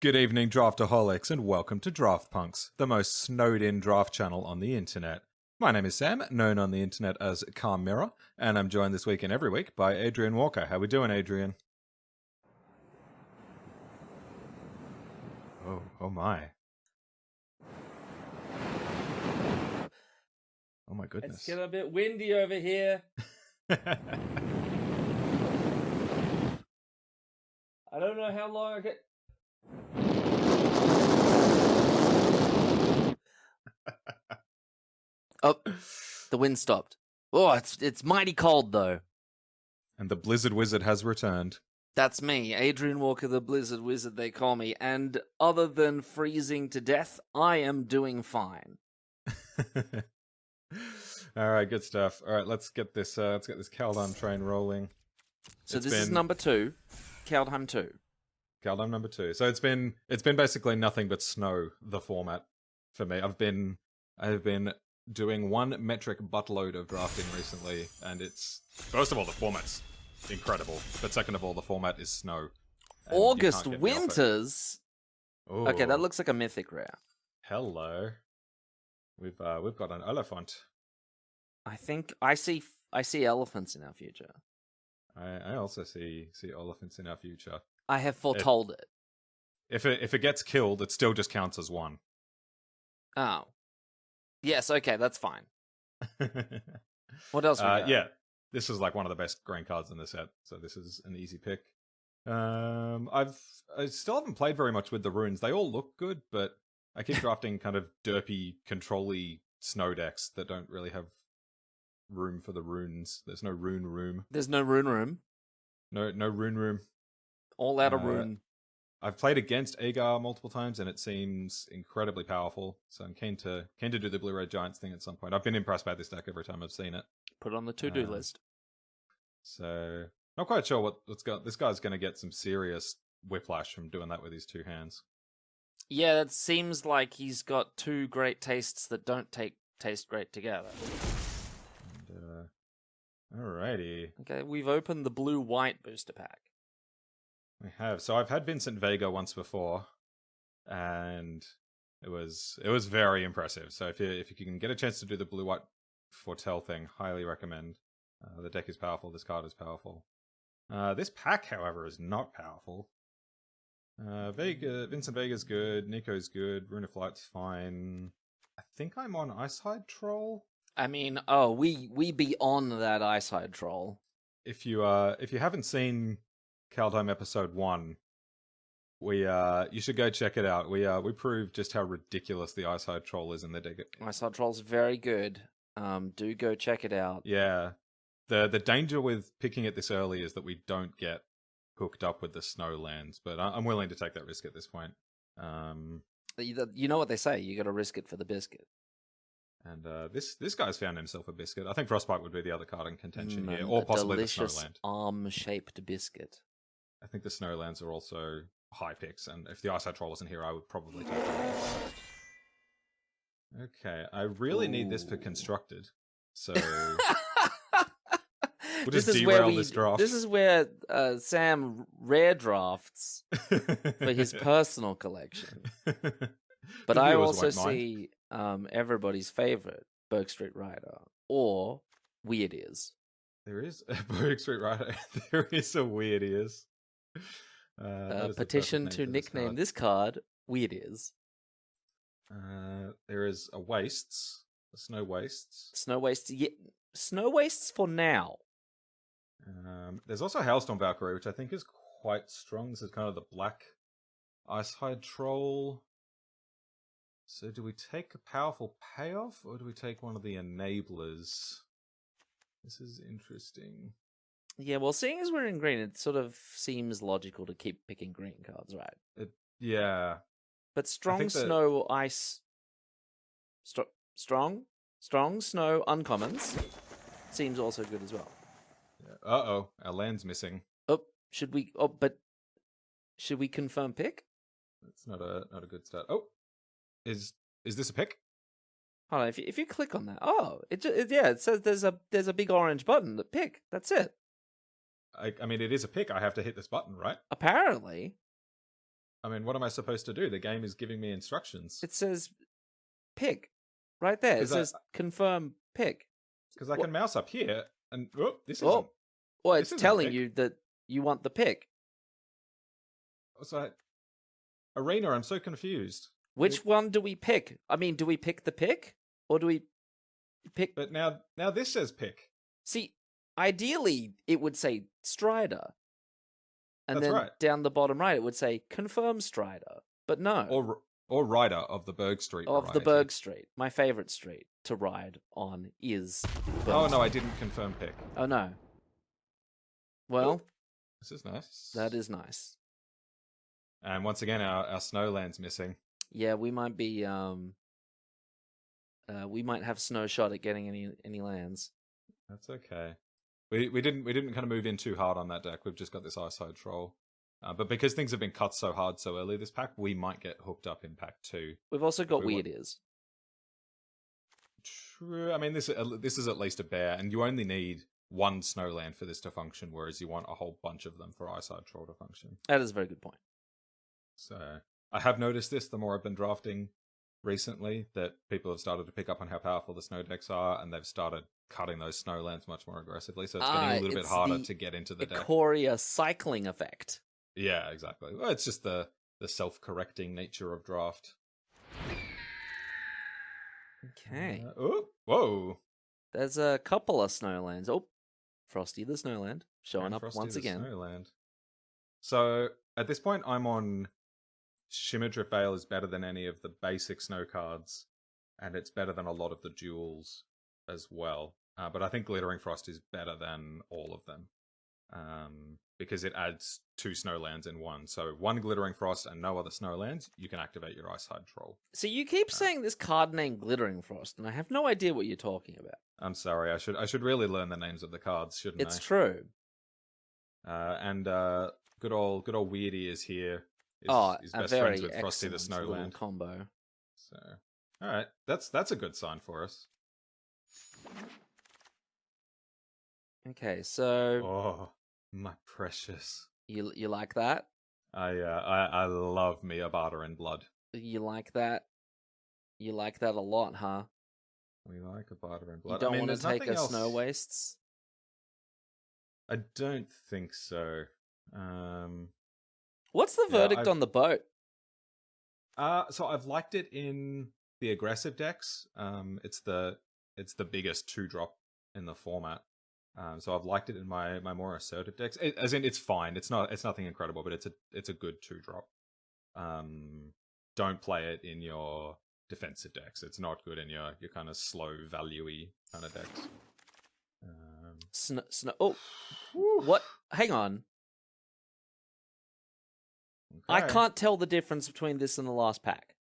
Good evening, draftaholics, and welcome to Draft Punks, the most snowed-in draft channel on the internet. My name is Sam, known on the internet as Calm Mirror, and I'm joined this week and every week by Adrian Walker. How we doing, Adrian? Oh my. Oh my goodness. It's getting a bit windy over here. I don't know how long I get. Oh, the wind stopped. Oh, it's mighty cold though. And the Blizzard Wizard has returned. That's me, Adrian Walker, the Blizzard Wizard, they call me. And other than freezing to death, I am doing fine. All right, good stuff. All right, let's get this Kaldheim train rolling. So this is number 2, Kaldheim 2. Kaldheim number 2. So it's been basically nothing but snow, the format for me. I've been doing one metric buttload of drafting recently, and it's, first of all, the format's incredible, but second of all, the format is snow. August Winters. Ooh. Okay, that looks like a mythic rare. Hello. We've got an oliphant. I think I see elephants in our future. I also see elephants in our future. I have foretold it. If it gets killed, it still just counts as one. Oh. Yes, okay, that's fine. What else we got? Yeah, this is like one of the best green cards in the set, so this is an easy pick. I still haven't played very much with the runes. They all look good, but I keep drafting kind of derpy, control-y snow decks that don't really have room for the runes. There's no rune room. There's no rune room. No rune room. All out of rune. I've played against Agar multiple times, and it seems incredibly powerful. So I'm keen to do the Blue-Red Giants thing at some point. I've been impressed by this deck every time I've seen it. Put it on the to-do list. So not quite sure this guy's going to get some serious whiplash from doing that with his two hands. Yeah, that seems like he's got two great tastes that don't taste great together. And, alrighty. Okay, we've opened the blue-white booster pack. We have. So I've had Vincent Vega once before, and it was very impressive. So if you can get a chance to do the blue-white foretell thing, highly recommend. The deck is powerful. This card is powerful. This pack, however, is not powerful. Vincent Vega's good. Nico's good. Rune of Flight's fine. I think I'm on Icehide Troll. I mean, we be on that Icehide Troll. If you haven't seen Kaldheim episode 1, you should go check it out. We proved just how ridiculous the Icehide Troll is in the deck. Icehide Troll's very good. Do go check it out. Yeah. The danger with picking it this early is that we don't get hooked up with the snow lands, but I'm willing to take that risk at this point. You know what they say, you gotta risk it for the biscuit. And this guy's found himself a biscuit. I think Frostbite would be the other card in contention here, or possibly the Snowland. Arm-shaped biscuit. I think the Snowlands are also high picks, and if the Icehide Troll wasn't here, I would probably take them. Okay, I really need this for Constructed, so we'll just derail this draft. This is where Sam rare drafts for his personal collection. But I also see everybody's favorite, Berg Street Rider, or Weird Ears. There is a Berg Street Rider. There is a Weird Ears. Petition to nickname this card Weird Ears. There is a Wastes, a Snow Wastes. Snow Wastes, yeah, Snow Wastes for now. There's also Hailstorm Valkyrie, which I think is quite strong. This is kind of the black Icehide Troll. So do we take a powerful payoff, or do we take one of the enablers? This is interesting. Yeah, well, seeing as we're in green, it sort of seems logical to keep picking green cards, right? Yeah. But strong snow, ice... Strong snow uncommons seems also good as well. Yeah. Uh-oh, our land's missing. Should we confirm pick? That's not a good start. Oh, is this a pick? Hold on, if you click on that, it says there's a big orange button that pick. That's it. I mean, it is a pick. I have to hit this button, right? Apparently. I mean, what am I supposed to do? The game is giving me instructions. It says pick right there. It 'Cause says confirm pick. Because I can mouse up here, and this isn't. Oh, well, this it's isn't telling pick. you that you want the pick. So, Arena, I'm so confused. Which one do we pick? I mean, do we pick the pick, or do we pick? But now this says pick. See, ideally, it would say Strider, and That's then right. down the bottom right, it would say confirm Strider. But no, Or Rider of the Berg Street. of the variety. Berg Street. My favorite street to ride on is. Oh no, I didn't confirm pick. Oh no. Well, This is nice. that is nice. And once again, our snowland's missing. Yeah, we might be. We might have snow shot at getting any lands. That's okay. We didn't kind of move in too hard on that deck. We've just got this Eyeside Troll. But because things have been cut so hard so early this pack, we might get hooked up in pack 2. We've also got Weird Ears. True. I mean, this is at least a bear, and you only need one snowland for this to function, whereas you want a whole bunch of them for Eyeside Troll to function. That is a very good point. So I have noticed this the more I've been drafting recently, that people have started to pick up on how powerful the snow decks are, and they've started cutting those snowlands much more aggressively. So it's getting a little bit harder to get into the deck. Ikoria cycling effect. Yeah, exactly. Well, it's just the self-correcting nature of draft. Okay. Whoa. There's a couple of snowlands. Oh, Frosty the Snowland showing And up Frosty once the again. Snowland. So at this point, I'm on Shimmerdrift Vale is better than any of the basic snow cards, and it's better than a lot of the duels as well. But I think Glittering Frost is better than all of them, because it adds 2 snowlands in one. So 1 Glittering Frost and no other snowlands, you can activate your Eyeside Troll. So you keep saying this card named Glittering Frost, and I have no idea what you're talking about. I'm sorry, I should really learn the names of the cards, shouldn't I? It's true. And good old Weirdy is here. Is a best very friends with Frosty the excellent little Snowland. combo. So, all right, that's a good sign for us. Okay, so Oh, my precious. you like that? I love me a Barter in Blood. You like that? You like that a lot, huh? We like a Barter in Blood. You don't want to there's take nothing a else... Snow Wastes? I don't think so. What's the verdict on the boat? So I've liked it in the aggressive decks. It's the biggest 2-drop in the format. So I've liked it in my more assertive decks. As in, it's fine. It's nothing incredible, but it's a good 2-drop. Don't play it in your defensive decks. It's not good in your kind of slow value-y kind of decks. Snow. Oh, what? Hang on. Okay. I can't tell the difference between this and the last pack.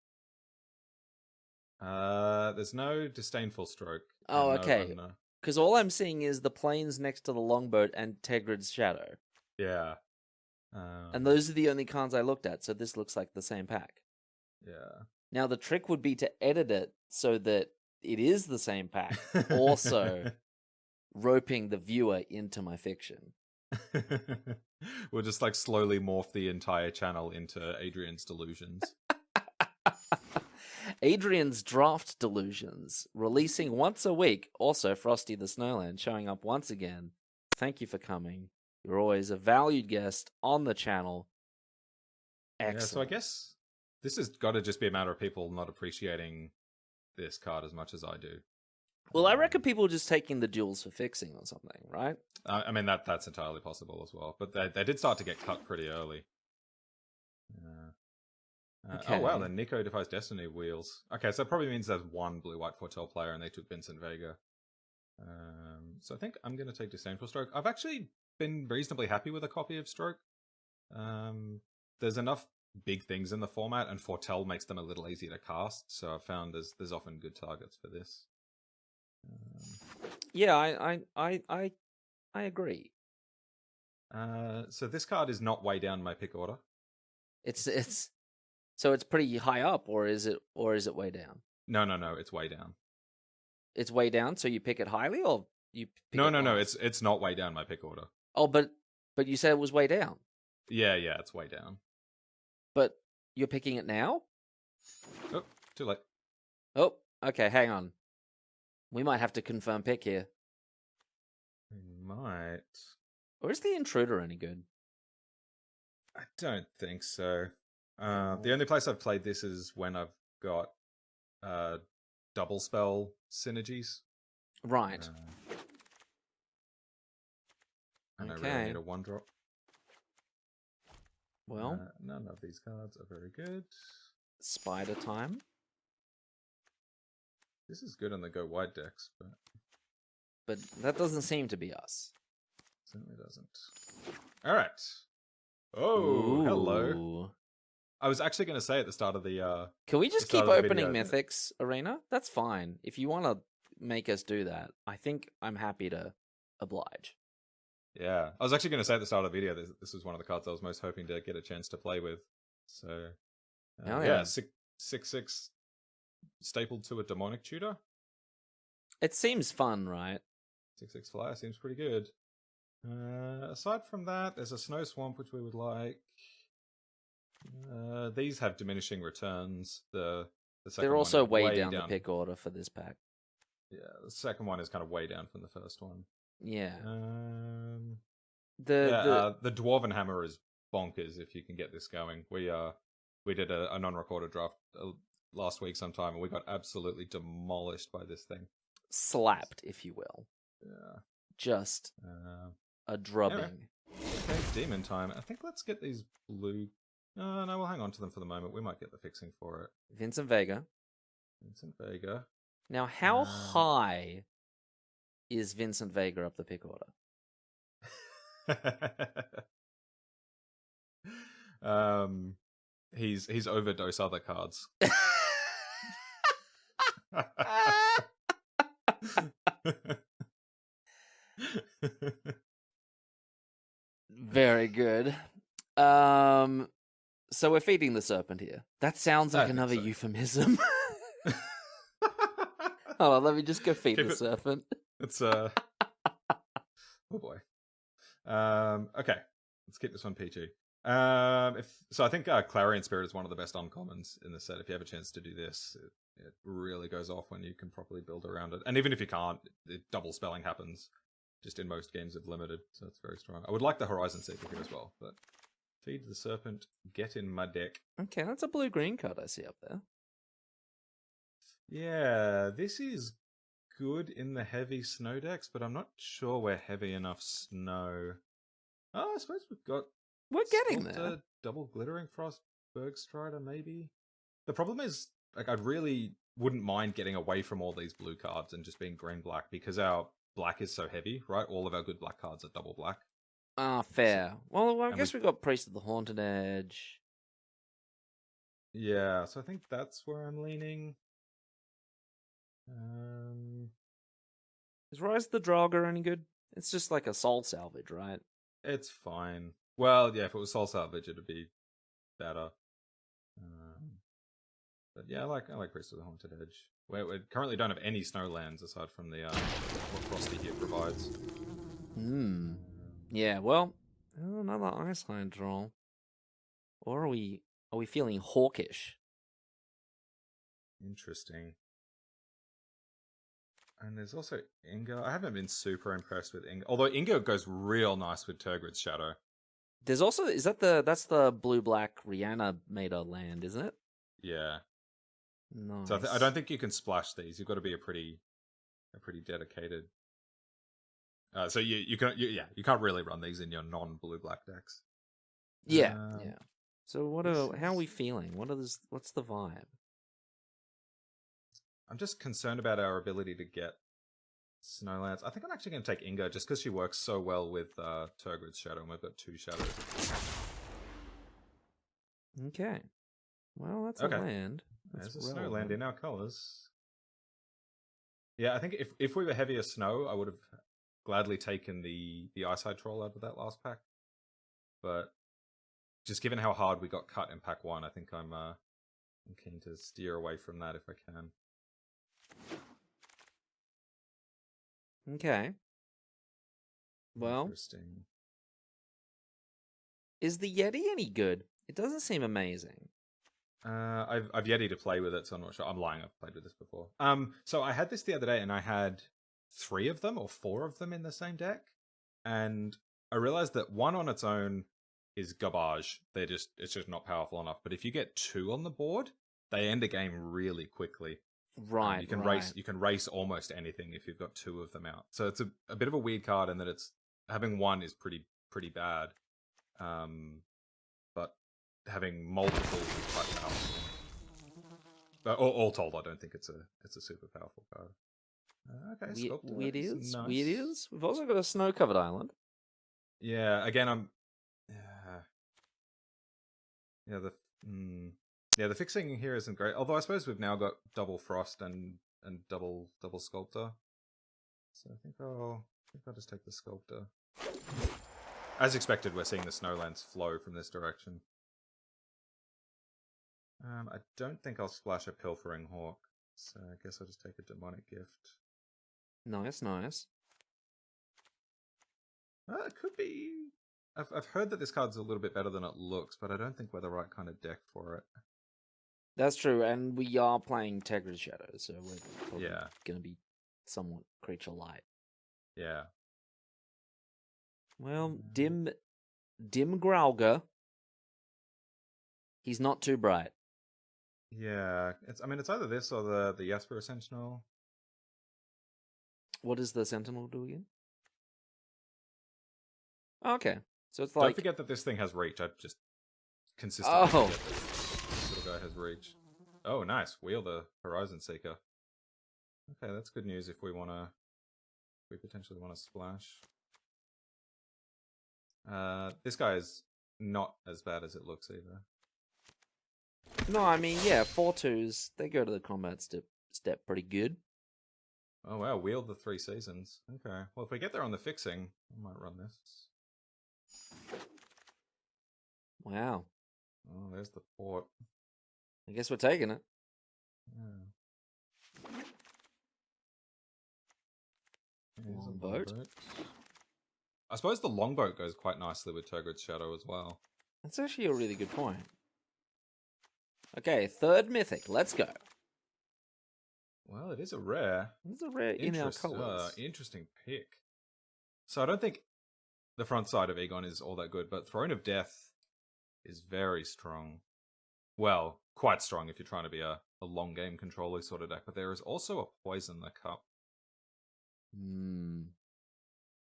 There's no disdainful stroke. Oh, okay. Because all I'm seeing is the planes next to the longboat and Tegrid's Shadow. Yeah. And those are the only cards I looked at, so this looks like the same pack. Yeah. Now, the trick would be to edit it so that it is the same pack, also roping the viewer into my fiction. We'll just like slowly morph the entire channel into Adrian's delusions. Adrian's Draft Delusions, releasing once a week. Also, Frosty the Snowland showing up once again. Thank you for coming. You're always a valued guest on the channel. Excellent. Yeah, so I guess this has got to just be a matter of people not appreciating this card as much as I do. Well, I reckon people are just taking the duels for fixing or something, right? I mean, that's entirely possible as well. But they did start to get cut pretty early. Okay. Oh, wow, then Nico Defies Destiny wheels. Okay, so that probably means there's one Blue-White Foretell player and they took Vincent Vega. So I think I'm going to take Disdainful Stroke. I've actually been reasonably happy with a copy of Stroke. There's enough big things in the format, and Foretell makes them a little easier to cast, so I've found there's often good targets for this. Yeah, I agree. So this card is not way down my pick order. So it's pretty high up, or is it way down? No, it's way down. It's way down, so you pick it highly, or you pick it No, last? it's not way down my pick order. Oh, but you said it was way down. Yeah, it's way down. But You're picking it now? Oh, too late. Oh, okay, hang on. We might have to confirm pick here. We might. Or is the intruder any good? I don't think so. The only place I've played this is when I've got double spell synergies. Right. And Okay. I really need a 1-drop. Well, none of these cards are very good. spider time. This is good on the go wide decks, but that doesn't seem to be us. certainly doesn't. All right. Oh, hello. Ooh. I was actually going to say at the start of the Can we just the start keep of the opening video, Mythics Arena? That's fine. If you want to make us do that, I think I'm happy to oblige. Yeah, I was actually going to say at the start of the video this was one of the cards I was most hoping to get a chance to play with. So, yeah. 6/6 stapled to a demonic tutor. It seems fun, right? 6/6 flyer seems pretty good. Aside from that, there's a snow swamp which we would like. These have diminishing returns. The second They're one also is way down the pick order for this pack. Yeah, the second one is kind of way down from the first one. Yeah. The Dwarven Hammer is bonkers if you can get this going. We did a non-recorded draft last week sometime, and we got absolutely demolished by this thing. Slapped, if you will. Yeah. Just a drubbing. Anyway. Okay, Demon Time. I think let's get these blue... No, we'll hang on to them for the moment. We might get the fixing for it. Vincent Vega. Vincent Vega. Now, how high is Vincent Vega up the pick order? He's overdose other cards. Very good. So we're feeding the serpent here. That sounds like another euphemism. Hold on, let me just go feed the serpent. It's oh boy. Okay, let's keep this one PG. I think Clarion Spirit is one of the best uncommons in the set. If you have a chance to do this, it really goes off when you can properly build around it. And even if you can't, double spelling happens just in most games of limited, so it's very strong. I would like the Horizon Seeker here as well, but feed the serpent, get in my deck. Okay, that's a blue-green card I see up there. Yeah, this is good in the heavy snow decks, but I'm not sure we're heavy enough snow. Oh, I suppose we're getting there. Double Glittering Frost, Bergstrider, maybe. The problem is, like, I really wouldn't mind getting away from all these blue cards and just being green-black, because our black is so heavy, right? All of our good black cards are double black. Ah, fair. Well, I guess we got Priest of the Haunted Edge. Yeah, so I think that's where I'm leaning. Is Rise of the Draugr any good? It's just like a soul salvage, right? It's fine. Well, yeah, if it was soul salvage, it'd be better. But yeah, I like Priest of the Haunted Edge. We currently don't have any snowlands aside from the what Frosty here provides. Yeah, well, another Ice Hydrol. Or are we feeling hawkish? Interesting. And there's also Inga. I haven't been super impressed with Inga. Although Inga goes real nice with Turgrid's Shadow. There's also, that's the blue-black Rihanna Mater land, isn't it? Yeah. Nice. So I don't think you can splash these. You've got to be a pretty dedicated. So you can't really run these in your non-blue-black decks. Yeah. So how are we feeling? What's the vibe? I'm just concerned about our ability to get Snowlands. I think I'm actually going to take Inga just because she works so well with Turgrid's Shadow, and we've got 2 shadows. Okay. Well, that's a land. There's a Snowland in our colours. Yeah, I think if we were heavier snow, I would have gladly taken the Ice-Hide Troll out of that last pack. But just given how hard we got cut in pack 1, I think I'm keen to steer away from that if I can. Okay. Well, interesting. Is the Yeti any good? It doesn't seem amazing. I've yet to play with it, so I'm not sure. I'm lying. I've played with this before. So I had this the other day, and I had 3 of them or 4 of them in the same deck, and I realized that one on its own is garbage. It's just not powerful enough. But if you get 2 on the board, they end a game really quickly. Right. You can race almost anything if you've got 2 of them out. So it's a bit of a weird card in that it's having 1 is pretty bad. But having multiples is quite powerful. But all told, I don't think it's a super powerful card. Okay, Sculptor. Weird is. Nice. Weird is. We've also got a snow-covered island. Yeah, again, the fixing here isn't great. Although I suppose we've now got double frost and double sculptor. So I think I'll just take the sculptor. As expected, we're seeing the snowlands flow from this direction. I don't think I'll splash a pilfering hawk, so I guess I'll just take a demonic gift. Nice. It could be. I've heard that this card's a little bit better than it looks, but I don't think we're the right kind of deck for it. That's true, and we are playing Tegra's Shadow, so we're probably going to be somewhat creature light. Yeah. Well, Dim Grauger. He's not too bright. Yeah, it's either this or the Jasper Sentinel. What does the Sentinel do again? Okay, so it's like. Don't forget that this thing has reach. I just consistently forget that this little guy has reach. Oh, nice. Wheel the Horizon Seeker. Okay, that's good news if we potentially want to splash. This guy is not as bad as it looks either. No, I mean, yeah, 4/2s, they go to the combat step pretty good. Oh wow, wield the 3 seasons. Okay, well if we get there on the fixing, I might run this. Wow. Oh, there's the port. I guess we're taking it. Yeah. Longboat. I suppose the longboat goes quite nicely with Tergrid's Shadow as well. That's actually a really good point. Okay, 3rd mythic. Let's go. Well, it is a rare. It's a rare in our colours. Interesting pick. So I don't think the front side of Egon is all that good, but Throne of Death is very strong. Well, quite strong if you're trying to be a long game controller sort of deck, but there is also a Poison the Cup.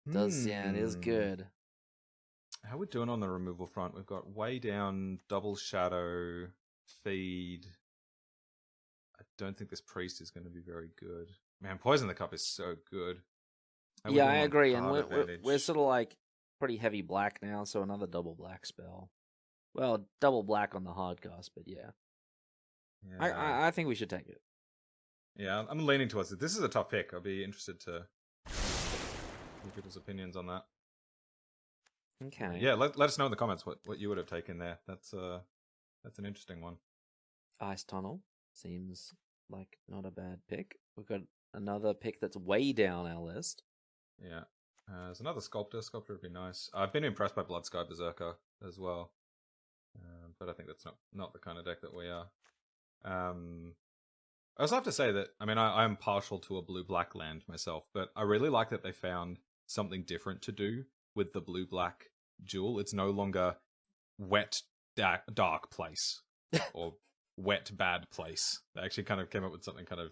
It is good. How are we doing on the removal front? We've got way down, double shadow, feed. I don't think this priest is going to be very good. Man, Poison the Cup is so good. Yeah, I agree, and we're sort of like pretty heavy black now, so another double black spell. Well, double black on the hard cast, but yeah. I think we should take it. Yeah, I'm leaning towards it. This is a tough pick. I'll be interested to hear people's opinions on that. Okay. Yeah, let us know in the comments what you would have taken there. That's an interesting one. Ice Tunnel seems like not a bad pick. We've got another pick that's way down our list. Yeah. There's another Sculptor. Sculptor would be nice. I've been impressed by Bloodsky Berserker as well. But I think that's not the kind of deck that we are. I also have to say that, I'm partial to a blue-black land myself, but I really like that they found something different to do with the blue-black duel. It's no longer wet, dark place or wet, bad place. They actually kind of came up with something kind of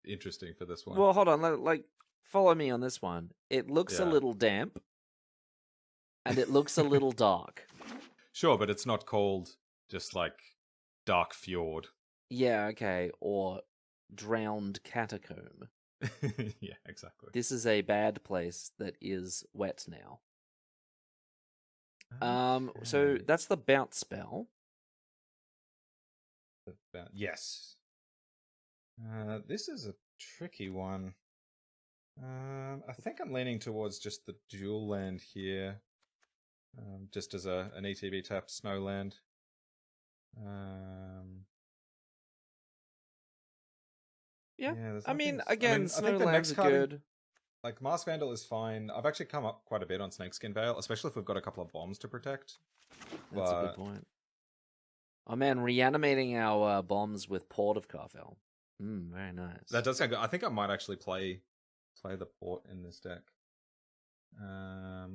interesting for this one. Well, hold on. Follow me on this one. It looks a little damp, and it looks a little dark. Sure, but it's not called just Dark Fjord. Yeah, okay. Or Drowned Catacomb. Yeah, exactly. This is a bad place that is wet now. Okay. So that's the bounce spell. Yes. This is a tricky one. I think I'm leaning towards just the dual land here. Just as an ETB tapped Snowland. Yeah, again, Snowlands are good. Mars Vandal is fine. I've actually come up quite a bit on Snakeskin Veil, especially if we've got a couple of bombs to protect. That's a good point. Oh man, reanimating our bombs with Port of Carvel. Very nice. That does sound good. I think I might actually play the port in this deck. Are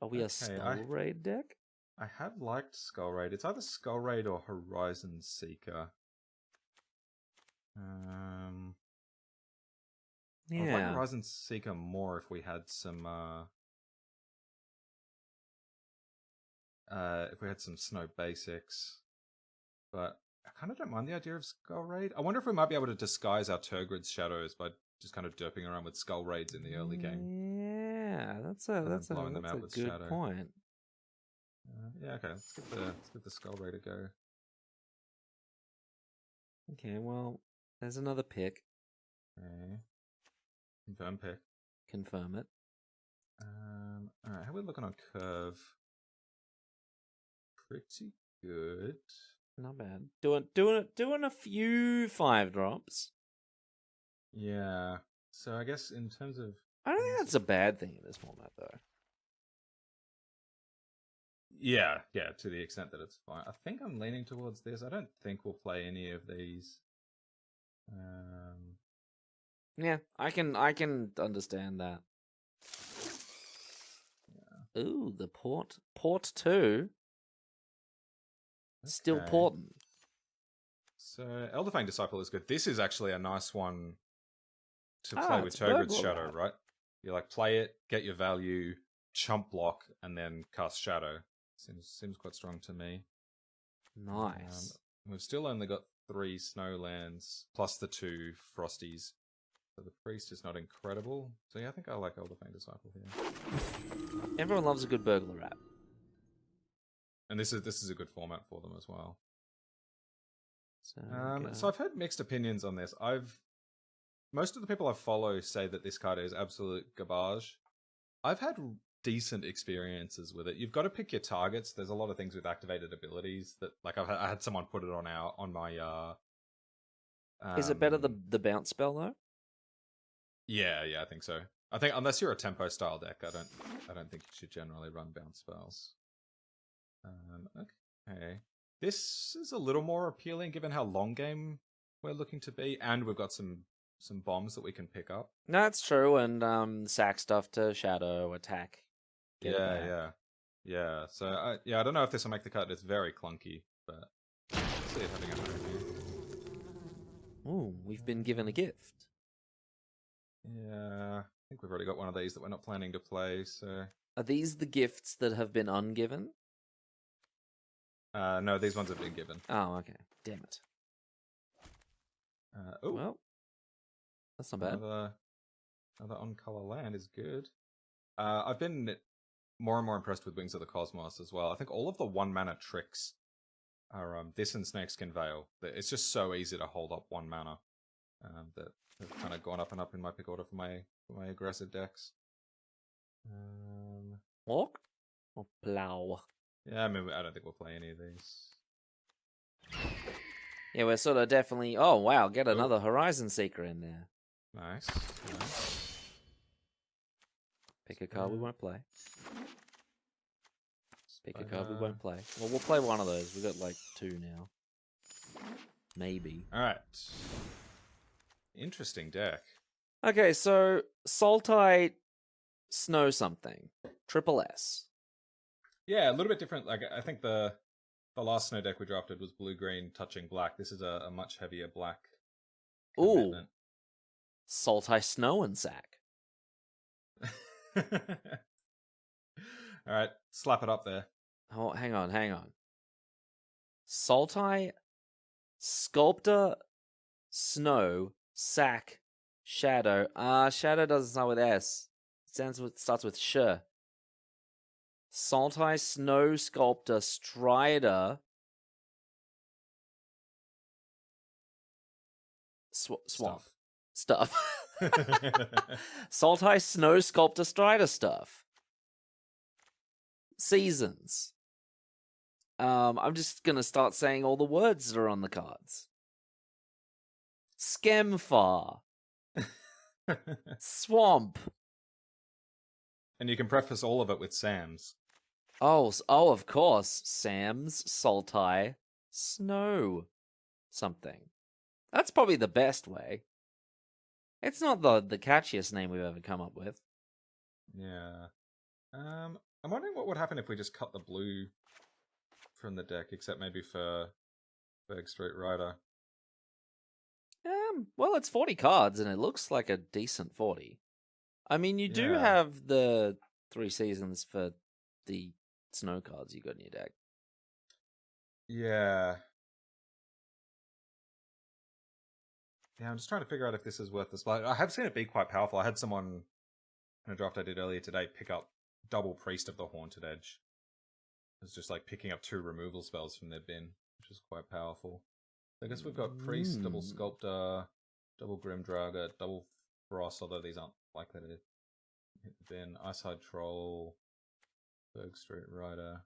we a Skull Raid deck? I have liked Skull Raid. It's either Skull Raid or Horizon Seeker. Yeah. I'd like Horizon Seeker more if we had some snow basics. But I kind of don't mind the idea of Skull Raid. I wonder if we might be able to disguise our Turgrid's shadows by just kind of derping around with Skull Raids in the early game. Yeah, that's a good point. Yeah, okay. Let's give the Skull Raid a go. Okay, well, there's another pick. Okay. Confirm pick. Confirm it. Alright, how are we looking on curve? Pretty good. Not bad. Doing a few 5-drops. Yeah. So I guess in terms of... I don't think that's a bad thing in this format, though. Yeah, to the extent that it's fine. I think I'm leaning towards this. I don't think we'll play any of these. Yeah, I can understand that. Yeah. Ooh, the port 2. Still porting. So Elderfang Disciple is good. This is actually a nice one to play with Togrid's Shadow, right? You like play it, get your value, chump block, and then cast Shadow. Seems quite strong to me. Nice. We've still only got 3 Snowlands plus the 2 Frosties. So the Priest is not incredible. So yeah, I think I like Elderfang Disciple here. Everyone loves a good burglar rap. And this is a good format for them as well. So, so I've heard mixed opinions on this. Most of the people I follow say that this card is absolute garbage. I've had decent experiences with it. You've got to pick your targets. There's a lot of things with activated abilities that, like, I had someone put it on my. Is it better the bounce spell though? Yeah, I think so. I think unless you're a tempo style deck, I don't think you should generally run bounce spells. Okay. This is a little more appealing given how long game we're looking to be, and we've got some bombs that we can pick up. No, that's true, and sack stuff to shadow attack. Yeah. So I don't know if this will make the cut. It's very clunky, but let's see it having a home here. Ooh, we've been given a gift. Yeah, I think we've already got one of these that we're not planning to play. So are these the gifts that have been ungiven? No, these ones have been given. Oh, okay. Damn it. Well, that's not bad. Another on-color land is good. I've been more and more impressed with Wings of the Cosmos as well. I think all of the 1-mana tricks are this and Snakeskin Veil. It's just so easy to hold up 1 mana that have kind of gone up and up in my pick order for my aggressive decks. Walk or plow? Yeah, I mean, I don't think we'll play any of these. Yeah, we're sort of definitely... Oh, wow, get another Horizon Seeker in there. Nice. Pick a card we won't play. Pick a card we won't play. Well, we'll play one of those. We've got, like, 2 now. Maybe. Alright. Interesting deck. Okay, so Sultai Snow something. Triple S. Yeah, a little bit different. Like, I think the last snow deck we drafted was blue-green touching black. This is a much heavier black commitment. Ooh. Sultai Snow and Sack. Alright, slap it up there. Oh, hang on. Sultai, Sculptor, Snow, Sack, Shadow. Shadow doesn't start with S. It starts with Sh. Sultai, Snow, Sculptor, Strider, Swamp. Stuff. Sultai, Snow, Sculptor, Strider stuff. Seasons. I'm just gonna start saying all the words that are on the cards. Skemfar. Swamp. And you can preface all of it with Sam's. Oh, of course. Sam's, Sultai, Snow something. That's probably the best way. It's not the catchiest name we've ever come up with. Yeah. I'm wondering what would happen if we just cut the blue from the deck, except maybe for Berg Street Rider. Well, it's 40 cards, and it looks like a decent 40. I mean, you do Yeah. have the 3 seasons for the snow cards you got in your deck. Yeah. Yeah, I'm just trying to figure out if this is worth the splash. I have seen it be quite powerful. I had someone in a draft I did earlier today pick up double Priest of the Haunted Edge. It's just like picking up 2 removal spells from their bin, which is quite powerful. I guess we've got Priest, double Sculptor, double Grim Draugr, double Frost, although these aren't likely to hit the bin. Icehide Troll, Berg Street Rider.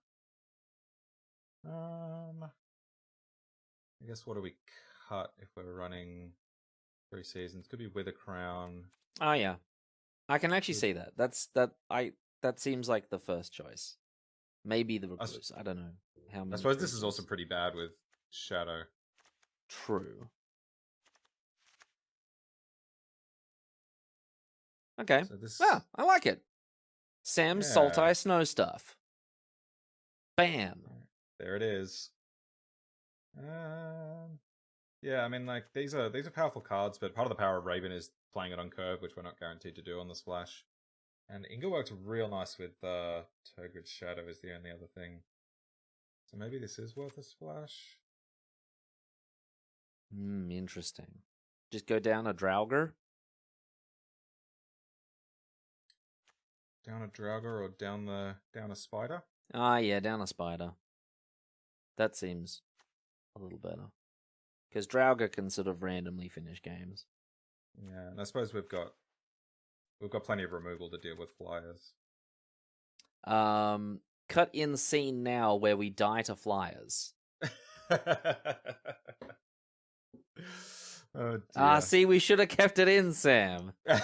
I guess what do we cut if we're running 3 seasons? Could be Wither Crown. Oh yeah, I can actually see that. That seems like the first choice. Maybe the recluse. I don't know how many. I suppose this is also pretty bad with Shadow. True. Okay. So this... Yeah, I like it. Sam's Salt Ice Snow stuff. Bam. There it is. Yeah, I mean, like these are powerful cards, but part of the power of Raven is playing it on curve, which we're not guaranteed to do on the splash. And Inga works real nice with Turgid's Shadow is the only other thing. So maybe this is worth a splash. Interesting. Just go down a Draugr. Down a Draugr or down a Spider? Ah, yeah, down a Spider. That seems a little better. Because Draugr can sort of randomly finish games. Yeah, and I suppose we've got plenty of removal to deal with flyers. Cut in scene now where we die to flyers. Oh, dear. See, we should have kept it in, Sam. All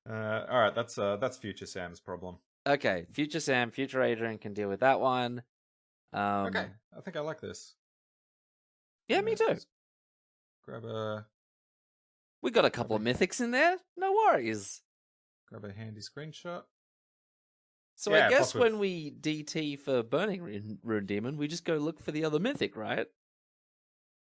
right, that's future Sam's problem. Okay, future Sam, future Adrian can deal with that one. Okay, I think I like this. Yeah, me too. Grab a... We got a couple of mythics in there. No worries. Grab a handy screenshot. So I guess when we DT for Burning Rune Demon, we just go look for the other mythic, right?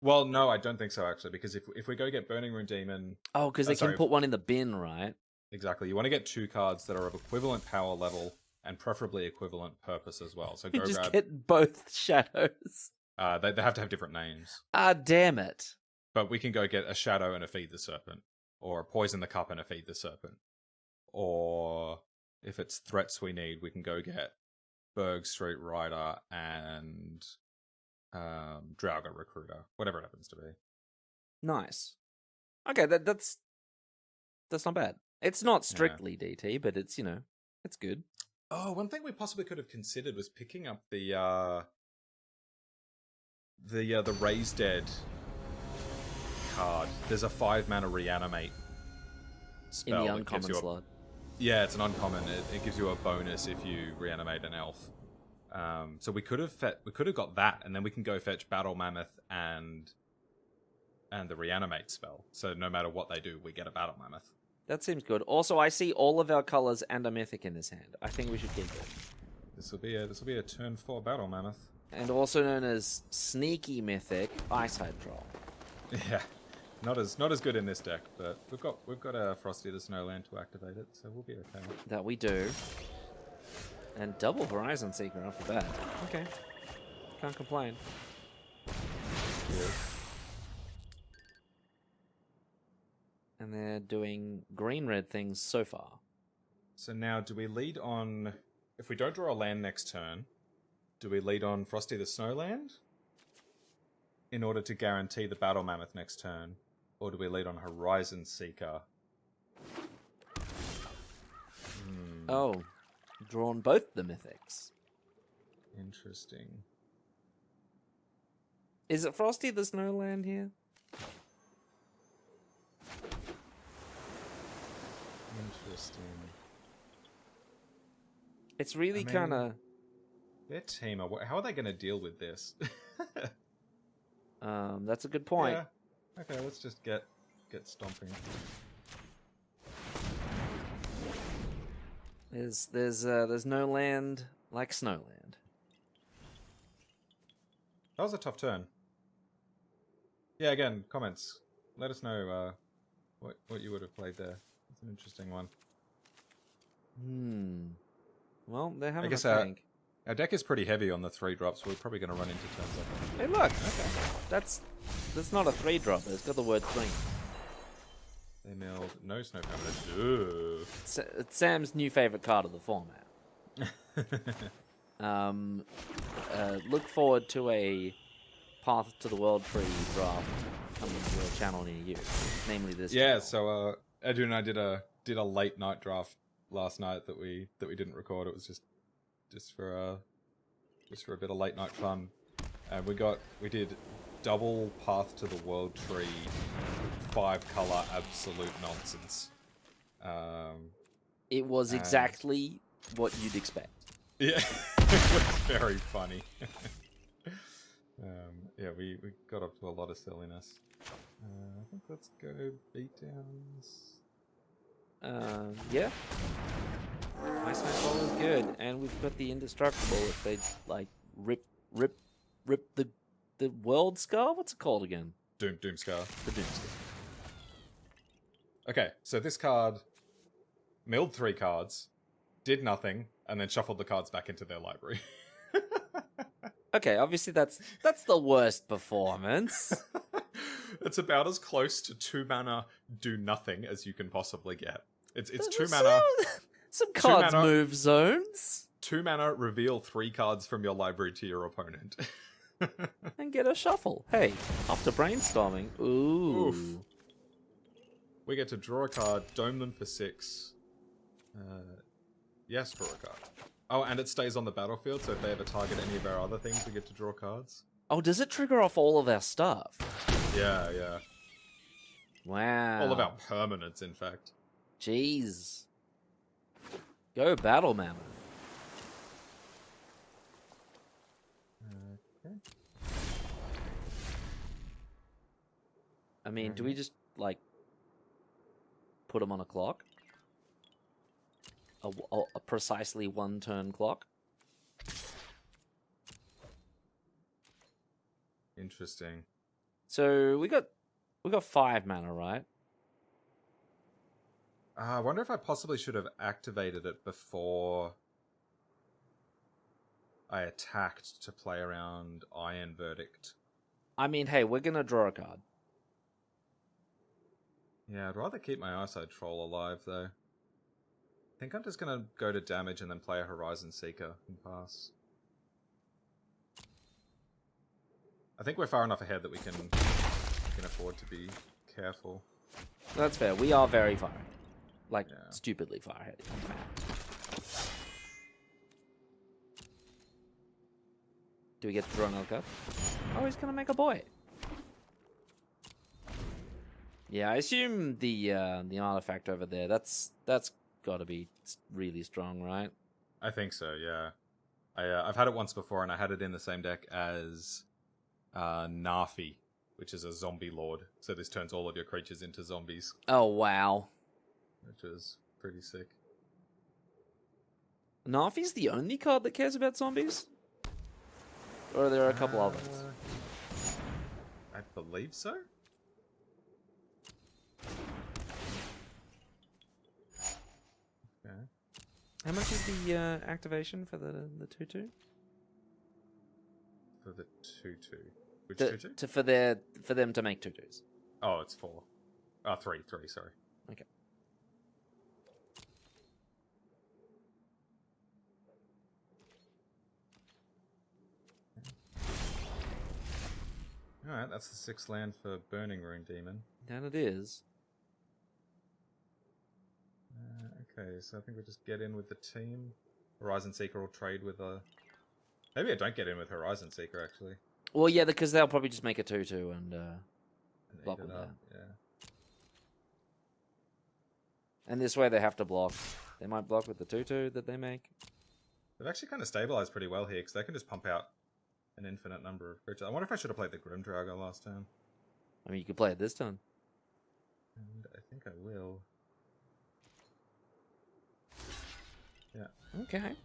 Well, no, I don't think so, actually, because if we go get Burning Rune Demon... Oh, because they can put one in the bin, right? Exactly. You want to get 2 cards that are of equivalent power level and preferably equivalent purpose as well. So go just grab... get both shadows. They have to have different names. Ah, damn it. But we can go get a Shadow and a Feed the Serpent. Or a Poison the Cup and a Feed the Serpent. Or if it's threats we need, we can go get Berg Street Rider and Draugr Recruiter. Whatever it happens to be. Nice. Okay, that's not bad. It's not strictly DT, but it's, it's good. Oh, one thing we possibly could have considered was picking up the Raised Dead card. There's a 5-mana Reanimate spell in the uncommon slot. Yeah, it's an uncommon. It gives you a bonus if you reanimate an elf. So we could have got that, and then we can go fetch Battle Mammoth and the Reanimate spell. So no matter what they do, we get a Battle Mammoth. That seems good. Also, I see all of our colors and a mythic in this hand. I think we should keep it. This will be a turn 4 Battle Mammoth. And also known as sneaky mythic, Icehide Troll. Yeah, not as good in this deck, but we've got a Frosty the Snowland to activate it, so we'll be okay. That we do. And double Horizon Seeker off the bat. Okay, can't complain. Yeah. And they're doing green-red things so far. So now, do we lead on... If we don't draw a land next turn, do we lead on Frosty the Snowland in order to guarantee the Battle Mammoth next turn? Or do we lead on Horizon Seeker? Oh, drawn both the mythics. Interesting. Is it Frosty the Snowland here? Interesting. It's really kind of Their team, how are they going to deal with this? That's a good point. Yeah. Okay, let's just get stomping. There's no land like Snowland. That was a tough turn. Yeah, again, comments. Let us know what you would have played there. It's an interesting one. Well, they're having I guess a think. Our deck is pretty heavy on the 3-drops. We're probably going to run into turns like that. Hey, look. Okay. That's not a 3-drop. It's got the word 3. They milled no snow permanent. It's Sam's new favorite card of the format. Look forward to a Path to the World Tree draft coming to a channel near you, namely this. Yeah, channel. so Adrian and I did a late night draft last night that we didn't record. It was just for a bit of late night fun, and we did double Path to the World Tree, 5-color absolute nonsense. It was exactly what you'd expect. Yeah, it was very funny. Yeah, we got up to a lot of silliness. I think let's go beatdowns. Yeah. Ice Nightfall is good, and we've got the Indestructible if they like rip the World Scar. What's it called again? Doomscar. The Doomscar. Okay, so this card milled 3 cards, did nothing, and then shuffled the cards back into their library. Okay, obviously that's the worst performance. It's about as close to 2 mana do nothing as you can possibly get. It's 2 mana. Some cards 2 mana, move zones. 2 mana reveal 3 cards from your library to your opponent. And get a shuffle. Hey, after brainstorming. Ooh. Oof. We get to draw a card, dome them for 6. Yes, draw a card. Oh, and it stays on the battlefield, so if they ever target any of our other things, we get to draw cards. Oh, does it trigger off all of our stuff? Yeah. Wow. All of our permanents, in fact. Jeez. Go Battle Mammoth. Okay. I mean, do we just, like, put them on a clock? A precisely 1-turn clock? Interesting. So, we got 5 mana, right? I wonder if I possibly should have activated it before I attacked to play around Iron Verdict. I mean, hey, we're gonna draw a card. Yeah, I'd rather keep my Eyesight Troll alive, though. I think I'm just going to go to damage and then play a Horizon Seeker and pass. I think we're far enough ahead that we can afford to be careful. That's fair. We are very far ahead. Like, Yeah. stupidly far ahead, in fact. Do we get to draw another card? Oh, he's gonna make a boy. Yeah, I assume the artifact over there, that's gotta be really strong, right? I think so, yeah. I've had it once before, and I had it in the same deck as Nafi, which is a zombie lord. So this turns all of your creatures into zombies, Oh, wow. which is pretty sick. Nafi's the only card that cares about zombies? Or are there a couple others? I believe so. Okay. How much is the activation for the 2/2? For the 2/2. Which 2/2? For them to make 2/2s. Oh, it's 4. 3, sorry. Okay. Alright, that's the 6th land for Burning Rune Demon. That it is. Okay, so I think we just get in with the team. Horizon Seeker will trade with a... Maybe I don't get in with Horizon Seeker, actually. Well, yeah, because they'll probably just make a 2/2 and And block eat it with up, that. yeah. And this way they have to block. They might block with the 2/2 that they make. They've actually kind of stabilized pretty well here, because they can just pump out an infinite number of creatures. I wonder if I should have played the Grim Drago last turn. I mean, you could play it this turn. And I think I will. Yeah. Okay.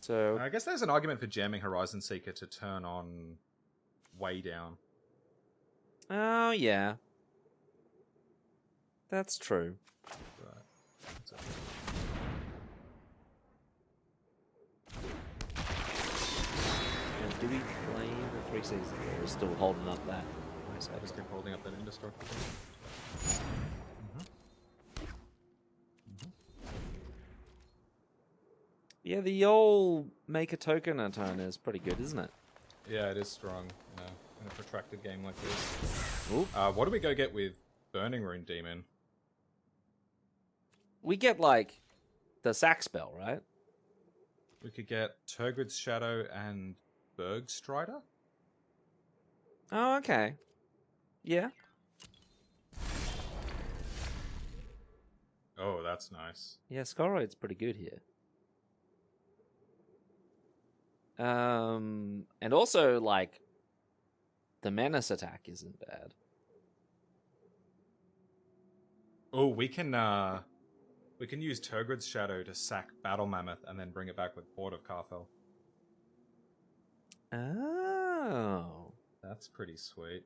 So I guess there's an argument for jamming Horizon Seeker to turn on way down. oh yeah, that's true. Right. So, And do we play the 3 seasons? We're still holding up that. Nice. I just keep holding up that indestructible. Yeah, the old make a token a turn is pretty good, isn't it? Yeah, it is strong in a protracted game like this. Oop. What do we go get with Burning Rune Demon? We get like the sack spell, right? We could get Turgrid's Shadow and Bergstrider? Oh, okay. Yeah. Oh, that's nice. Yeah, Skullroid's pretty good here. And also, like, the menace attack isn't bad. Oh, we can use Turgrid's Shadow to sack Battle Mammoth and then bring it back with Horde of Carfel. Oh. That's pretty sweet.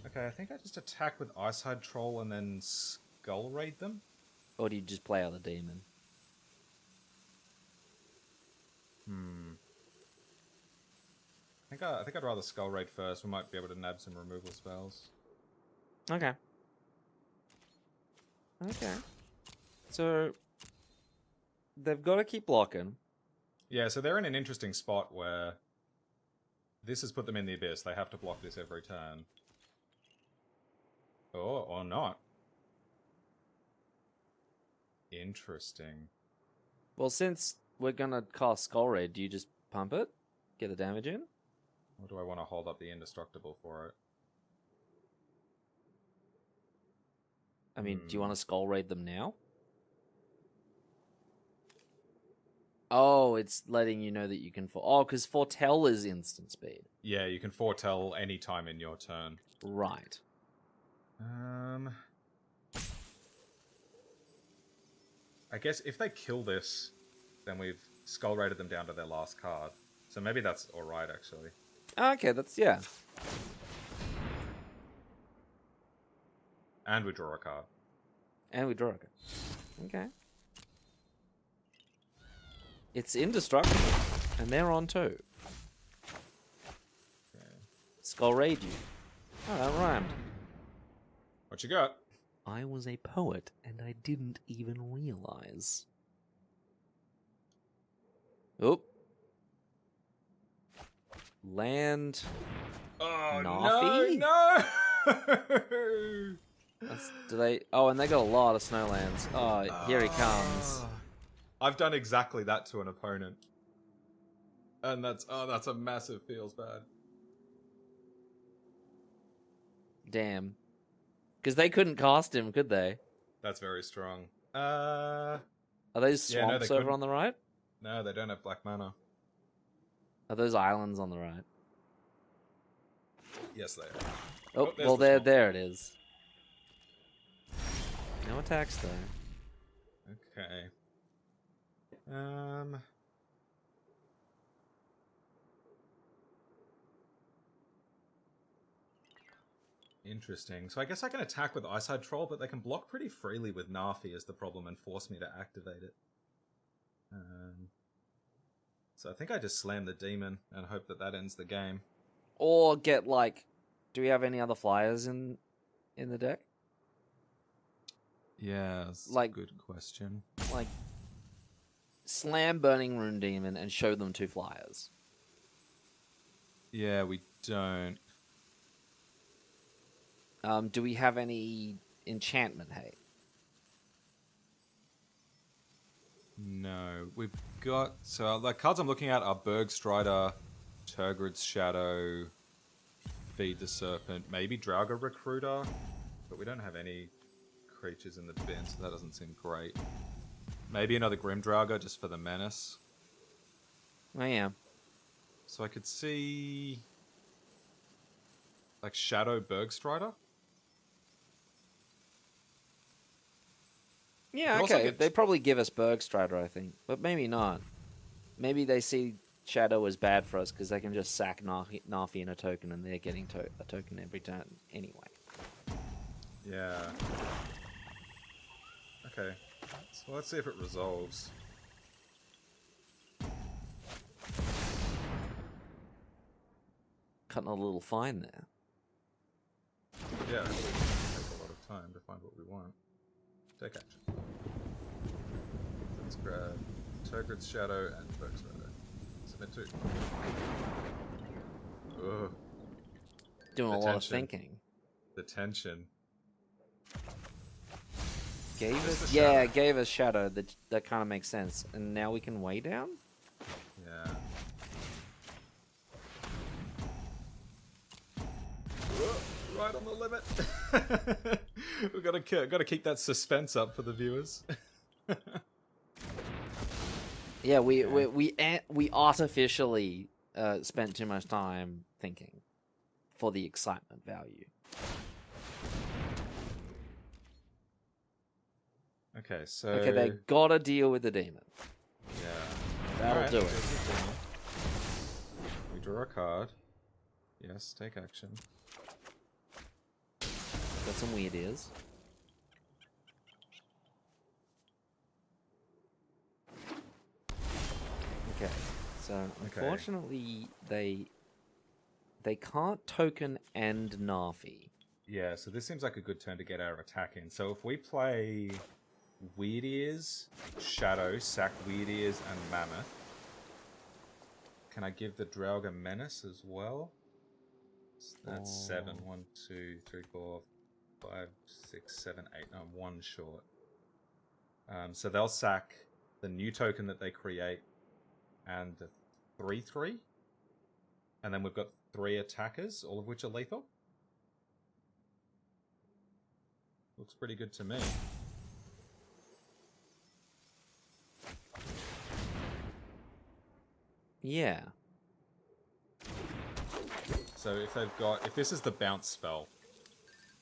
Okay, I think I just attack with Icehide Troll and then Skull Raid them. Or do you just play out the demon? I think I'd rather Skull Raid first. We might be able to nab some removal spells. Okay. Okay. So they've got to keep blocking. Yeah, so they're in an interesting spot where this has put them in the abyss. They have to block this every turn. Or not. Interesting. Well, since we're gonna cast Skull Raid, do you just pump it? Get the damage in? Or do I want to hold up the Indestructible for it? I mean, do you want to Skull Raid them now? Oh, it's letting you know that you can... Oh, because Foretell is instant speed. Yeah, you can foretell any time in your turn. Right. I guess if they kill this, then we've Skull Raided them down to their last card. So maybe that's alright, actually. Okay, that's... yeah. And we draw a card. And we draw a card. Okay. It's indestructible, and they're on too. Okay. Skull Raid you. Oh, that rhymed. What you got? I was a poet, and I didn't even realize. Oop. Land. Oh, Nafi? no! Do they? Oh, and they got a lot of snowlands. Oh, here he comes. I've done exactly that to an opponent. And that's a massive feels bad. Damn. Because they couldn't cast him, could they? That's very strong. Are those Yeah, no, swamps they over couldn't. on the right? No, they don't have black mana. Are those islands on the right? Yes, they are. Oh, there's well, the swamp. there it is. No attacks though. Okay. Interesting. So I guess I can attack with Icehide Troll, but they can block pretty freely with Nafi as the problem and force me to activate it. So I think I just slam the demon and hope that that ends the game. Or get like, do we have any other flyers in the deck? Yeah, that's Like- a good question. Like, slam Burning Rune Demon and show them 2 flyers. Yeah, we don't. Do we have any enchantment hate? No, we've got... So the cards I'm looking at are Bergstrider, Turgrid's Shadow, Feed the Serpent. Maybe Draugr Recruiter. But we don't have any creatures in the bin, so that doesn't seem great. Maybe another Grim Draugr just for the menace. Oh, yeah. So I could see... like Shadow Bergstrider? Yeah, okay. They probably give us Bergstrider, I think. But maybe not. Maybe they see Shadow as bad for us because they can just sack Nafi and a token and they're getting a token every turn anyway. Yeah. Okay. So let's see if it resolves. Cutting a little fine there. Yeah, it'll take a lot of time to find what we want. Take action. Let's grab Togred's Shadow and Bergstrider. Submit 2. Ugh. Doing a lot of thinking. The tension. Gave us Shadow. That kind of makes sense. And now we can weigh down? Yeah. Right on the limit. We've got to keep that suspense up for the viewers. Yeah, we artificially spent too much time thinking for the excitement value. Okay, so... Okay, they gotta deal with the demon. Yeah. That'll do it. We draw a card. Yes, take action. Got some weird ears. Okay, so unfortunately they can't token and Nafi. Yeah, so this seems like a good turn to get our attack in. So if we play Weird Ears, Shadow, sack Weird Ears, and Mammoth, can I give the Draugr Menace as well? So that's 7. 1, 2, 3, 4, 5, 6, 7, 8. No, I'm 1 short. So they'll sack the new token that they create and the 3/3. And then we've got 3 attackers, all of which are lethal. Looks pretty good to me. Yeah. So if this is the bounce spell,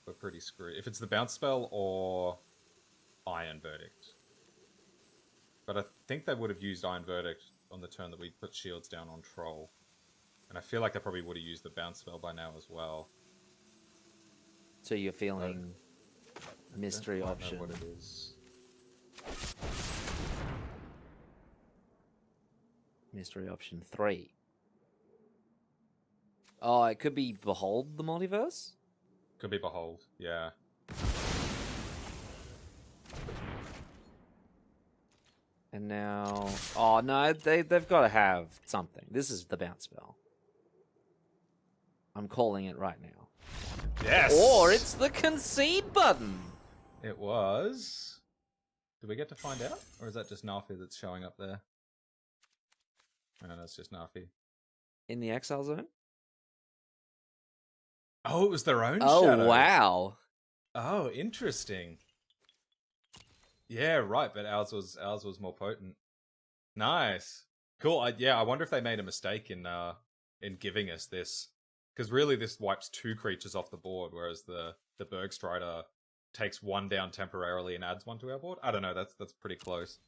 we're pretty screwed. If it's the bounce spell or Iron Verdict. But I think they would have used Iron Verdict on the turn that we put shields down on Troll. And I feel like they probably would have used the bounce spell by now as well. So you're feeling mystery option. What it is. Mystery option 3. Oh, it could be Behold the Multiverse? Could be Behold, yeah. And now... Oh, no, they've got to have something. This is the bounce spell. I'm calling it right now. Yes! Or it's the concede button! It was... Did we get to find out? Or is that just Nafi that's showing up there? No, that's just Nafi. In the exile zone? Oh, it was their own Oh, shadow. wow. Oh, interesting. Yeah, right, but ours was more potent. Nice. Cool. I wonder if they made a mistake in giving us this. Because really this wipes 2 creatures off the board, whereas the Bergstrider takes 1 down temporarily and adds 1 to our board. I don't know, that's pretty close.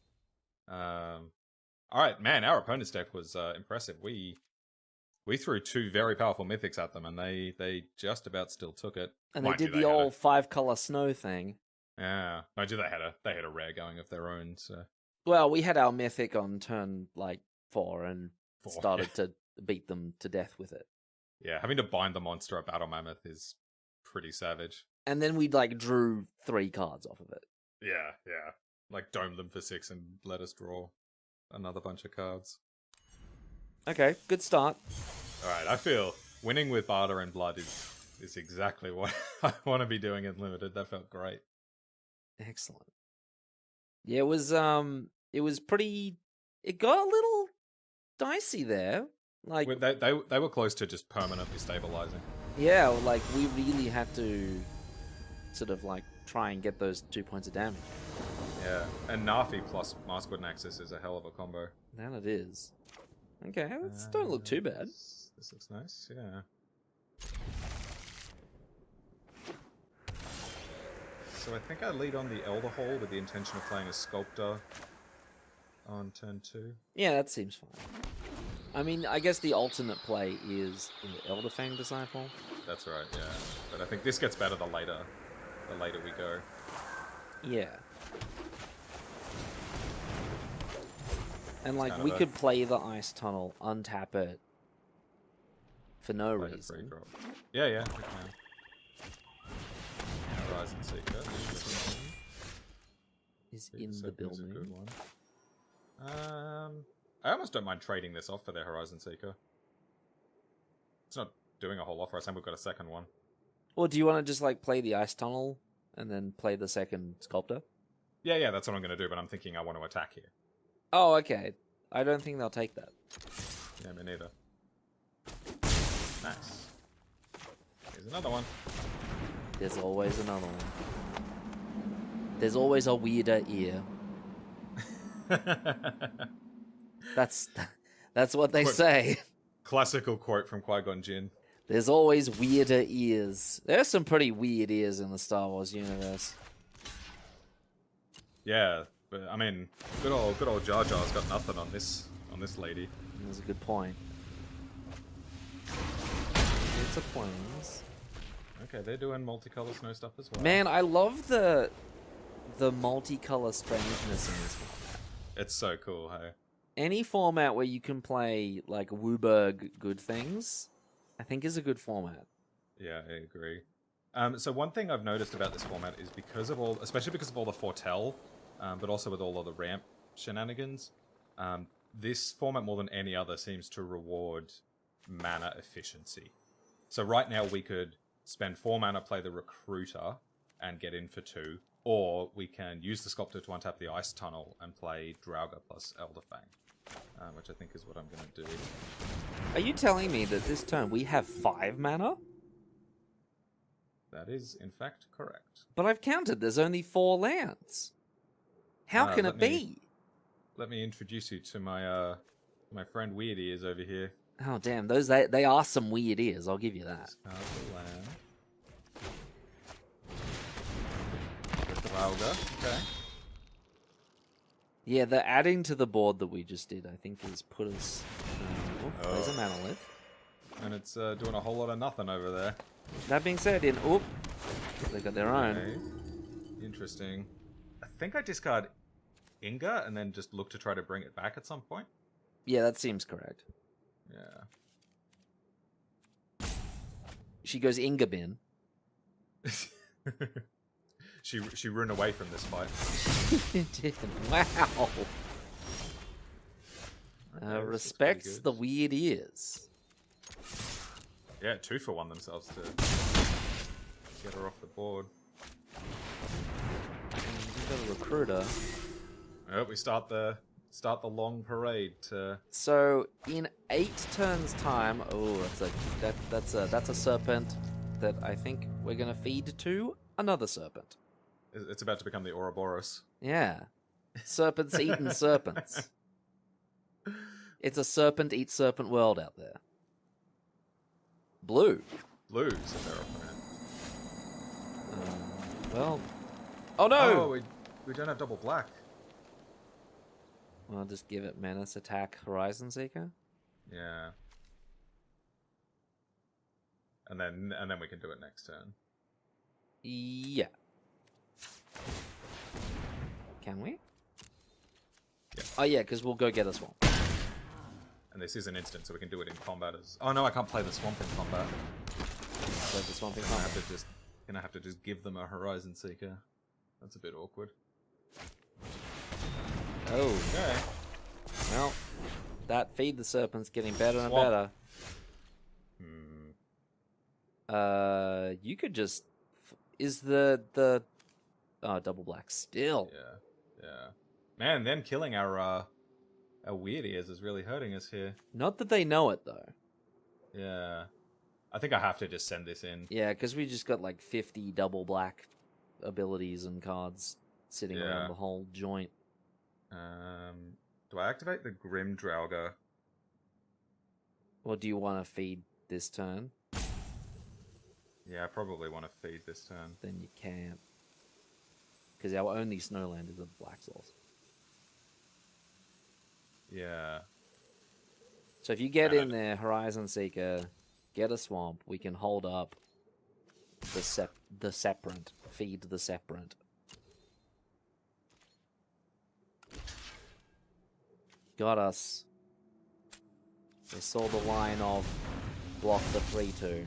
Alright, man, our opponent's deck was impressive. We threw 2 very powerful mythics at them, and they just about still took it. And they did the old 5-color snow thing. Yeah, mind you, they had a rare going of their own. So well, we had our mythic on turn 4 and started to beat them to death with it. Yeah, having to bind the monster at Battle Mammoth is pretty savage. And then we drew 3 cards off of it. Yeah, like dome them for 6 and let us draw another bunch of cards. Okay, good start. All right, I feel winning with Barter and Blood is exactly what I want to be doing in Limited. That felt great. Excellent. Yeah, it was pretty. It got a little dicey there. Like they were close to just permanently stabilizing. Yeah, like we really had to sort of like try and get those 2 points of damage. Yeah, and Nafi plus Maskwood Nexus is a hell of a combo. That it is. Okay, that don't look too bad. This looks nice, yeah. So I think I lead on the Elder Hall with the intention of playing a Sculptor on turn 2. Yeah, that seems fine. I mean, I guess the alternate play is the Elder Fang Disciple. That's right, yeah. But I think this gets better the later we go. Yeah. And like, kind of we a- could play the Ice Tunnel, untap it for no Like a free reason. drop. Yeah, yeah, we can. Horizon Seeker. Is Seeker in the Serpent's a good building. one. I almost don't mind trading this off for their Horizon Seeker. It's not doing a whole lot for us, and we've got a second one. Or do you want to just like play the Ice Tunnel and then play the second Sculptor? Yeah, that's what I'm going to do, but I'm thinking I want to attack here. Oh, okay. I don't think they'll take that. Yeah, me neither. Nice. Here's another one. There's always another one. There's always a weirder ear. That's what they Quote- say. Classical quote from Qui-Gon Jinn. There's always weirder ears. There's some pretty weird ears in the Star Wars universe. Yeah, but I mean, good old Jar Jar's got nothing on this lady. That's a good point. It's a planes. Okay, they're doing multicolor snow stuff as well. Man, I love the multicolor strangeness in this format. It's so cool, hey. Any format where you can play like Wooburg good things, I think is a good format. Yeah, I agree. So one thing I've noticed about this format is especially because of all the foretell, but also with all of the ramp shenanigans, this format more than any other seems to reward mana efficiency. So right now we could spend 4 mana, play the Recruiter, and get in for 2, or we can use the Sculptor to untap the Ice Tunnel and play Draugr plus Elderfang, which I think is what I'm going to do. Are you telling me that this turn we have 5 mana? That is, in fact, correct. But I've counted, there's only 4 lands. How can it be? Let me introduce you to my my friend Weird Ears over here. Oh damn, those they are some weird ears, I'll give you that. Discard the land. The Draugr, okay. Yeah, the adding to the board that we just did, I think, has put us... There's a Manolith. And it's doing a whole lot of nothing over there. That being said, they got their own. Okay. Interesting. I think I discard Inga and then just look to try to bring it back at some point. Yeah, that seems correct. Yeah. She goes Inga bin. She ran away from this fight. She did. Wow. Okay, this looks Respects pretty good. the weird ears. Yeah, 2 for 1 themselves to get her off the board. You've got a recruiter. Oh, we start the long parade to... So in 8 turns' time, that's a serpent that I think we're gonna feed to another serpent. It's about to become the Ouroboros. Yeah, serpents eating serpents. It's a serpent eat serpent world out there. Blue. Blues is their opponent. Well, oh no! Oh, we don't have double black. I'll just give it Menace, Attack, Horizon Seeker. Yeah. And then we can do it next turn. Yeah. Can we? Yeah. Oh yeah, because we'll go get a swamp. And this is an instant, so we can do it in combat as... Oh no, I can't play the swamp in combat. Play the swamp in Gonna combat. have to just give them a Horizon Seeker. That's a bit awkward. Oh, Okay. well, that feed the serpent's getting better and Swamp. better. Hmm. You could just is the double black still. Yeah. Man, them killing our Weird Ears is really hurting us here. Not that they know it though. Yeah. I think I have to just send this in. Yeah, because we just got like 50 double black abilities and cards sitting around the whole joint. Do I activate the Grim Draugr? Or do you want to feed this turn? Yeah, I probably want to feed this turn. Then you can't. Because our only snowland is a black source. Yeah. So if you get in there, Horizon Seeker, get a swamp, we can hold up the Seprant. Feed the Seprant. Got us. They saw the line of block the 3-2.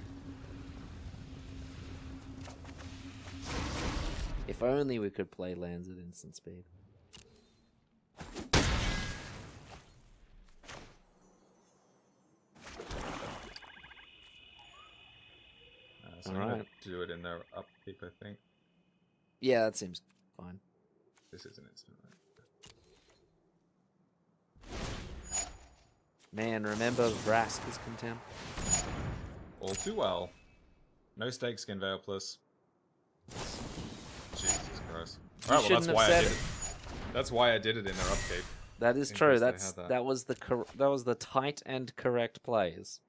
If only we could play lands at instant speed. So I'm going to do it in their upkeep, I think. Yeah, that seems fine. This is an instant, right? Man, remember Vraska's Contempt? All too well. No stakes, Skin Veil Plus. Jesus Christ. Alright, well that's why I did it. That's why I did it in their upkeep. That is true. That was the tight and correct plays.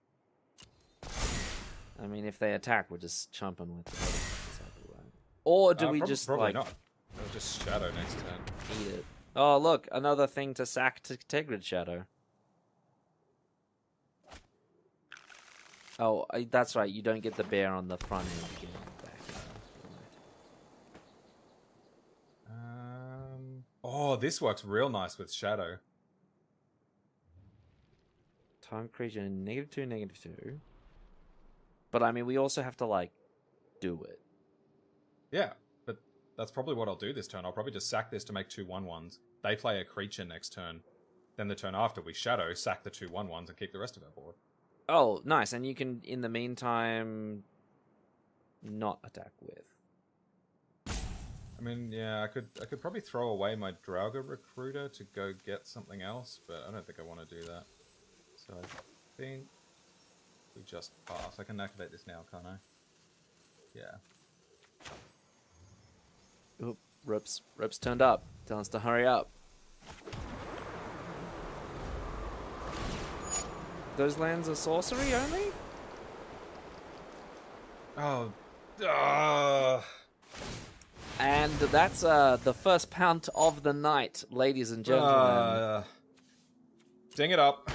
I mean, if they attack, we're just chumping with the Or do we just probably like not. They'll just Shadow next turn. Eat it. Oh, look, another thing to sack to Tegrid Shadow. Oh, that's right. You don't get the bear on the front end. You get it on the back end. Oh, this works real nice with Shadow. Time creature -2, -2. But I mean, we also have to like do it. Yeah, but that's probably what I'll do this turn. I'll probably just sack this to make 2 1/1s. They play a creature next turn. Then the turn after, we Shadow, sack the 2 1/1s, and keep the rest of our board. Oh, nice. And you can, in the meantime, not attack with. I mean, yeah, I could probably throw away my Draugr Recruiter to go get something else, but I don't think I want to do that. So I think we just pass. I can activate this now, can't I? Yeah. Oop, Rips turned up. Tell us to hurry up. Those lands are sorcery only? Oh. And that's the first pound of the night, ladies and gentlemen. Ding it up.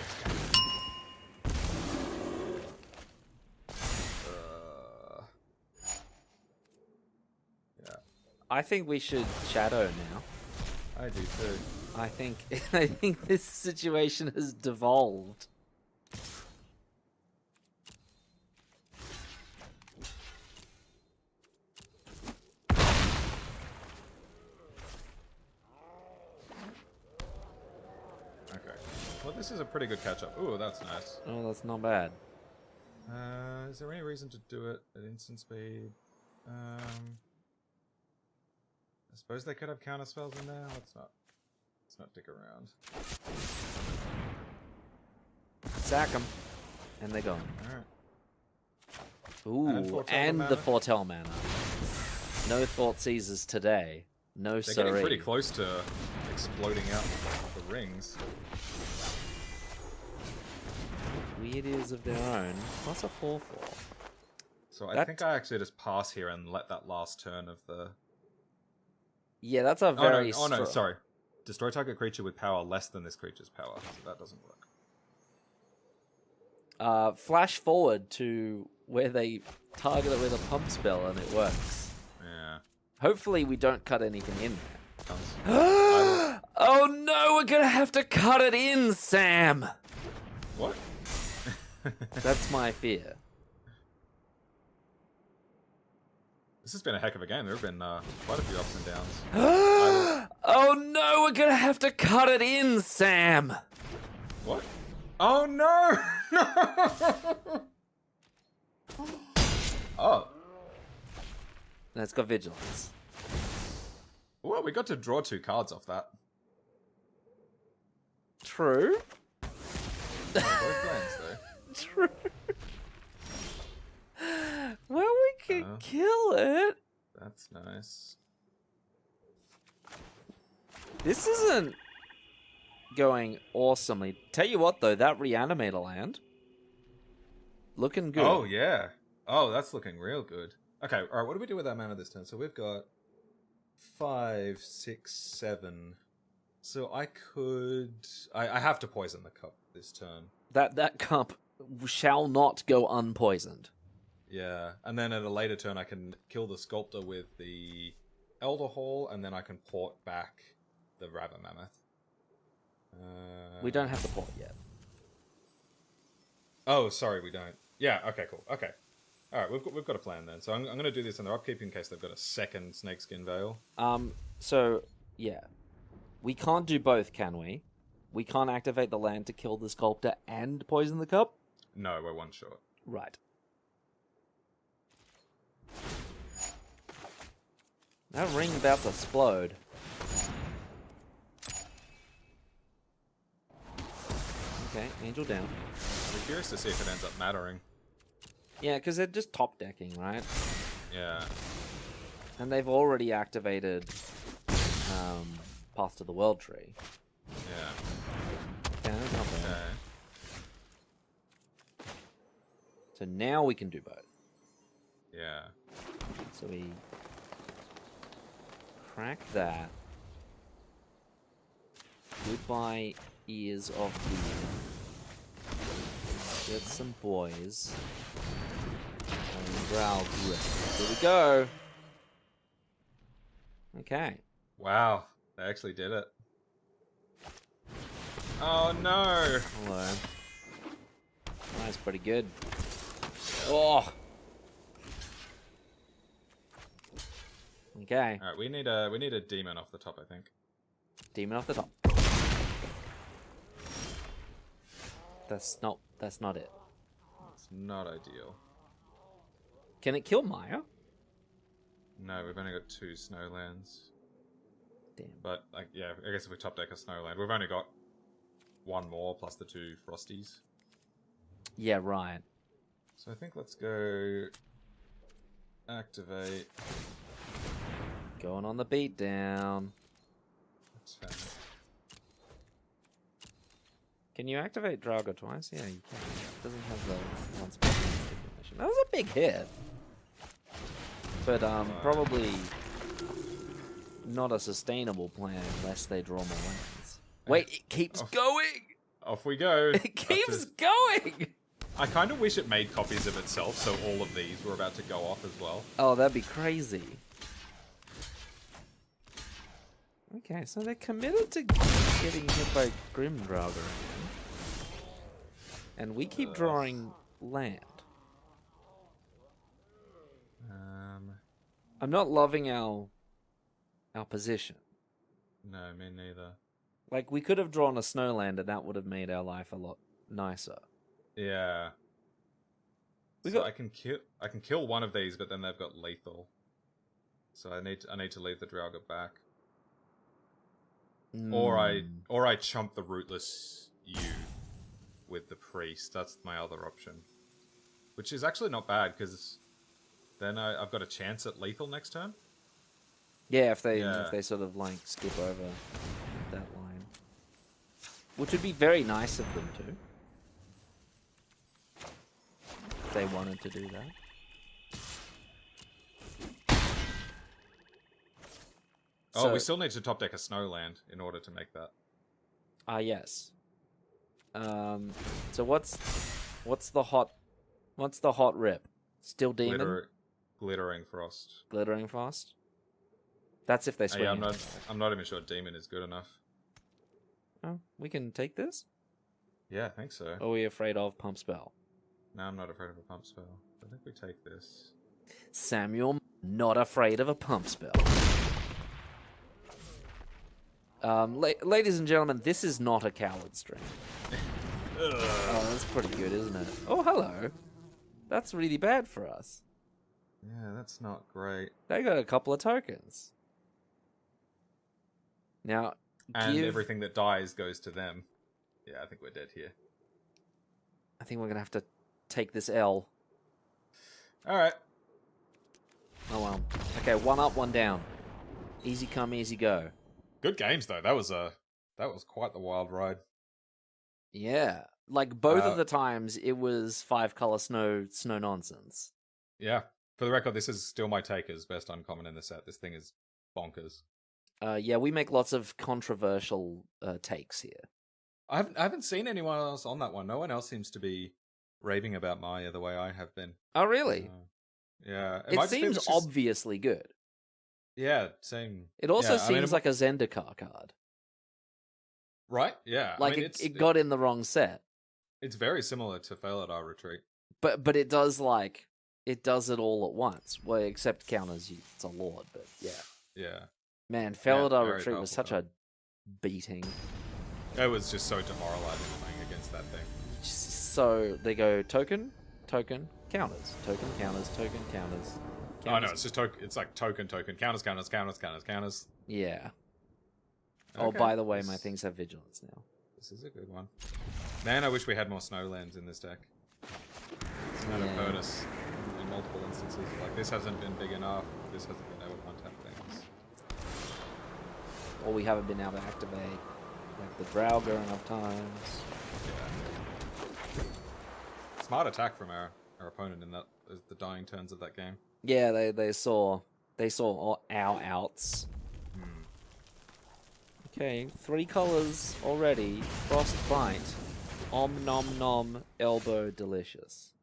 Yeah. I think we should Shadow now. I do too. I think this situation has devolved. Well, this is a pretty good catch-up. Ooh, that's nice. Oh, that's not bad. Is there any reason to do it at instant speed? I suppose they could have counter spells in there. Let's not dick around. Sack them, and they're gone. All right. Ooh, and the Foretell mana. No Thought Seizers today. No They're getting pretty close to exploding out the rings. Weird ears of their own. Plus a 4/4. So I think I actually just pass here and let that last turn of the... Yeah, that's a very... Oh no, sorry. Destroy target creature with power less than this creature's power. So that doesn't work. Flash forward to where they target it with a pump spell and it works. Yeah. Hopefully we don't cut anything in there. Oh no, we're gonna have to cut it in, Sam! What? That's my fear. This has been a heck of a game. There have been quite a few ups and downs. Oh no, we're gonna have to cut it in, Sam! What? Oh no! No! Oh. That's got Vigilance. Well, we got to draw 2 cards off that. True. Oh, both lands, though. True. Well, we can kill it. That's nice. This isn't going awesomely. Tell you what, though, that reanimator land, looking good. Oh, yeah. Oh, that's looking real good. Okay, all right, what do we do with our mana this turn? So we've got 5, 6, 7. So I could... I have to poison the cup this turn. That cup shall not go unpoisoned. Yeah, and then at a later turn I can kill the sculptor with the Elder Hall, and then I can port back the Battle Mammoth. We don't have the port yet. Oh, sorry, we don't. Yeah, okay, cool. Okay. Alright, we've got a plan then. So I'm going to do this in their upkeep in case they've got a second Snakeskin Veil. So, yeah. We can't do both, can we? We can't activate the land to kill the sculptor and poison the cup? No, we're one short. Right. That ring about to explode. Okay, angel down. I'm curious to see if it ends up mattering. Yeah, because they're just top decking, right? Yeah. And they've already activated Path to the World Tree. Yeah. Okay, that's not bad. Okay. So now we can do both. Yeah. So we crack that. Goodbye, ears of weird. Get some boys. And growl. Here we go. Okay. Wow, they actually did it. Oh no! Hello. That's pretty good. Oh. Okay. All right, we need a demon off the top, I think. Demon off the top. That's not it. It's not ideal. Can it kill Maya? No, we've only got 2 snowlands. Damn. But like, yeah, I guess if we top deck a snowland, we've only got 1 more plus the 2 frosties. Yeah, right. So I think let's go activate. Going on the beat down. Attack. Can you activate Drago twice? Yeah, you can. It doesn't have the one spell stipulation. That was a big hit. But probably not a sustainable plan unless they draw more lands. Wait, it keeps going! Off we go! It keeps going! I kind of wish it made copies of itself, so all of these were about to go off as well. Oh, that'd be crazy. Okay, so they're committed to getting hit by Grim Draugr again. And we keep drawing land. I'm not loving our position. No, me neither. Like, we could have drawn a snowland and that would have made our life a lot nicer. Yeah. I can kill one of these, but then they've got lethal. So I need to leave the Draugr back. Or I chump the Rootless U with the Priest. That's my other option. Which is actually not bad, because then I've got a chance at lethal next turn. Yeah, if they sort of like skip over that line. Which would be very nice of them to. If they wanted to do that. Oh, we still need to top deck a snowland in order to make that. Yes. So what's the hot rip? Still demon? Glittering frost. Glittering frost? That's if they swing. Yeah, I'm not even sure demon is good enough. Oh, we can take this? Yeah, I think so. Or are we afraid of pump spell? No, I'm not afraid of a pump spell. I think we take this. Samuel, not afraid of a pump spell. Ladies and gentlemen, this is not a coward stream. Oh, that's pretty good, isn't it? Oh, hello. That's really bad for us. Yeah, that's not great. They got a couple of tokens. Now, and everything that dies goes to them. Yeah, I think we're dead here. I think we're going to have to take this L. All right. Oh well. Okay, one up, one down. Easy come, easy go. Good games though. That was quite the wild ride. Yeah. Like both of the times it was 5-color snow nonsense. Yeah. For the record, this is still my take as best uncommon in the set. This thing is bonkers. Yeah, we make lots of controversial takes here. I haven't seen anyone else on that one. No one else seems to be raving about Maya the way I have been. Oh, really? Yeah. It seems obviously good. Yeah, same. It also yeah, seems like a Zendikar card. Right? Yeah. Like it got in the wrong set. It's very similar to Faeladar Retreat. But it does it all at once. Well, except counters it's a lord, but yeah. Yeah. Man, Faeladar very Retreat was such powerful a beating. It was just so demoralizing playing against that thing. So they go token, counters, token, counters, token, counters. Oh no, it's just it's like token, counters. Yeah. Okay. Oh, by the way, my things have vigilance now. This is a good one. Man, I wish we had more snowlands in this deck. It's kind of hurt us in multiple instances. Like, this hasn't been big enough. This hasn't been able to untap things. Or we haven't been able to activate like the Draugr enough times. Yeah. Smart attack from our opponent in the dying turns of that game. Yeah, they saw all our outs. Okay, 3 colors already. Frostbite. Om nom nom. Elbow delicious.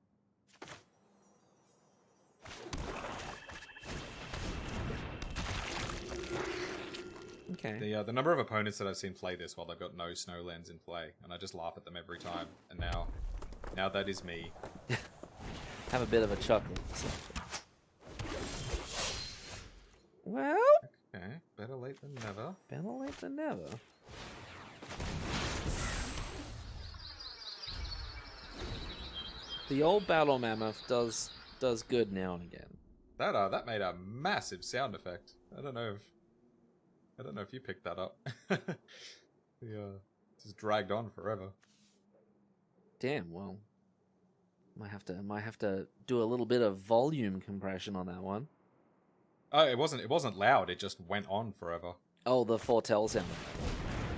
Okay. The number of opponents that I've seen play this while they've got no snowlands in play, and I just laugh at them every time. And now that is me. Have a bit of a chuckle. Well. Okay, better late than never. Better late than never. The old Battle Mammoth does good now and again. That made a massive sound effect. I don't know if you picked that up. Just dragged on forever. Damn, well. Might have to do a little bit of volume compression on that one. Oh, it wasn't loud, it just went on forever. Oh, the foretell sound.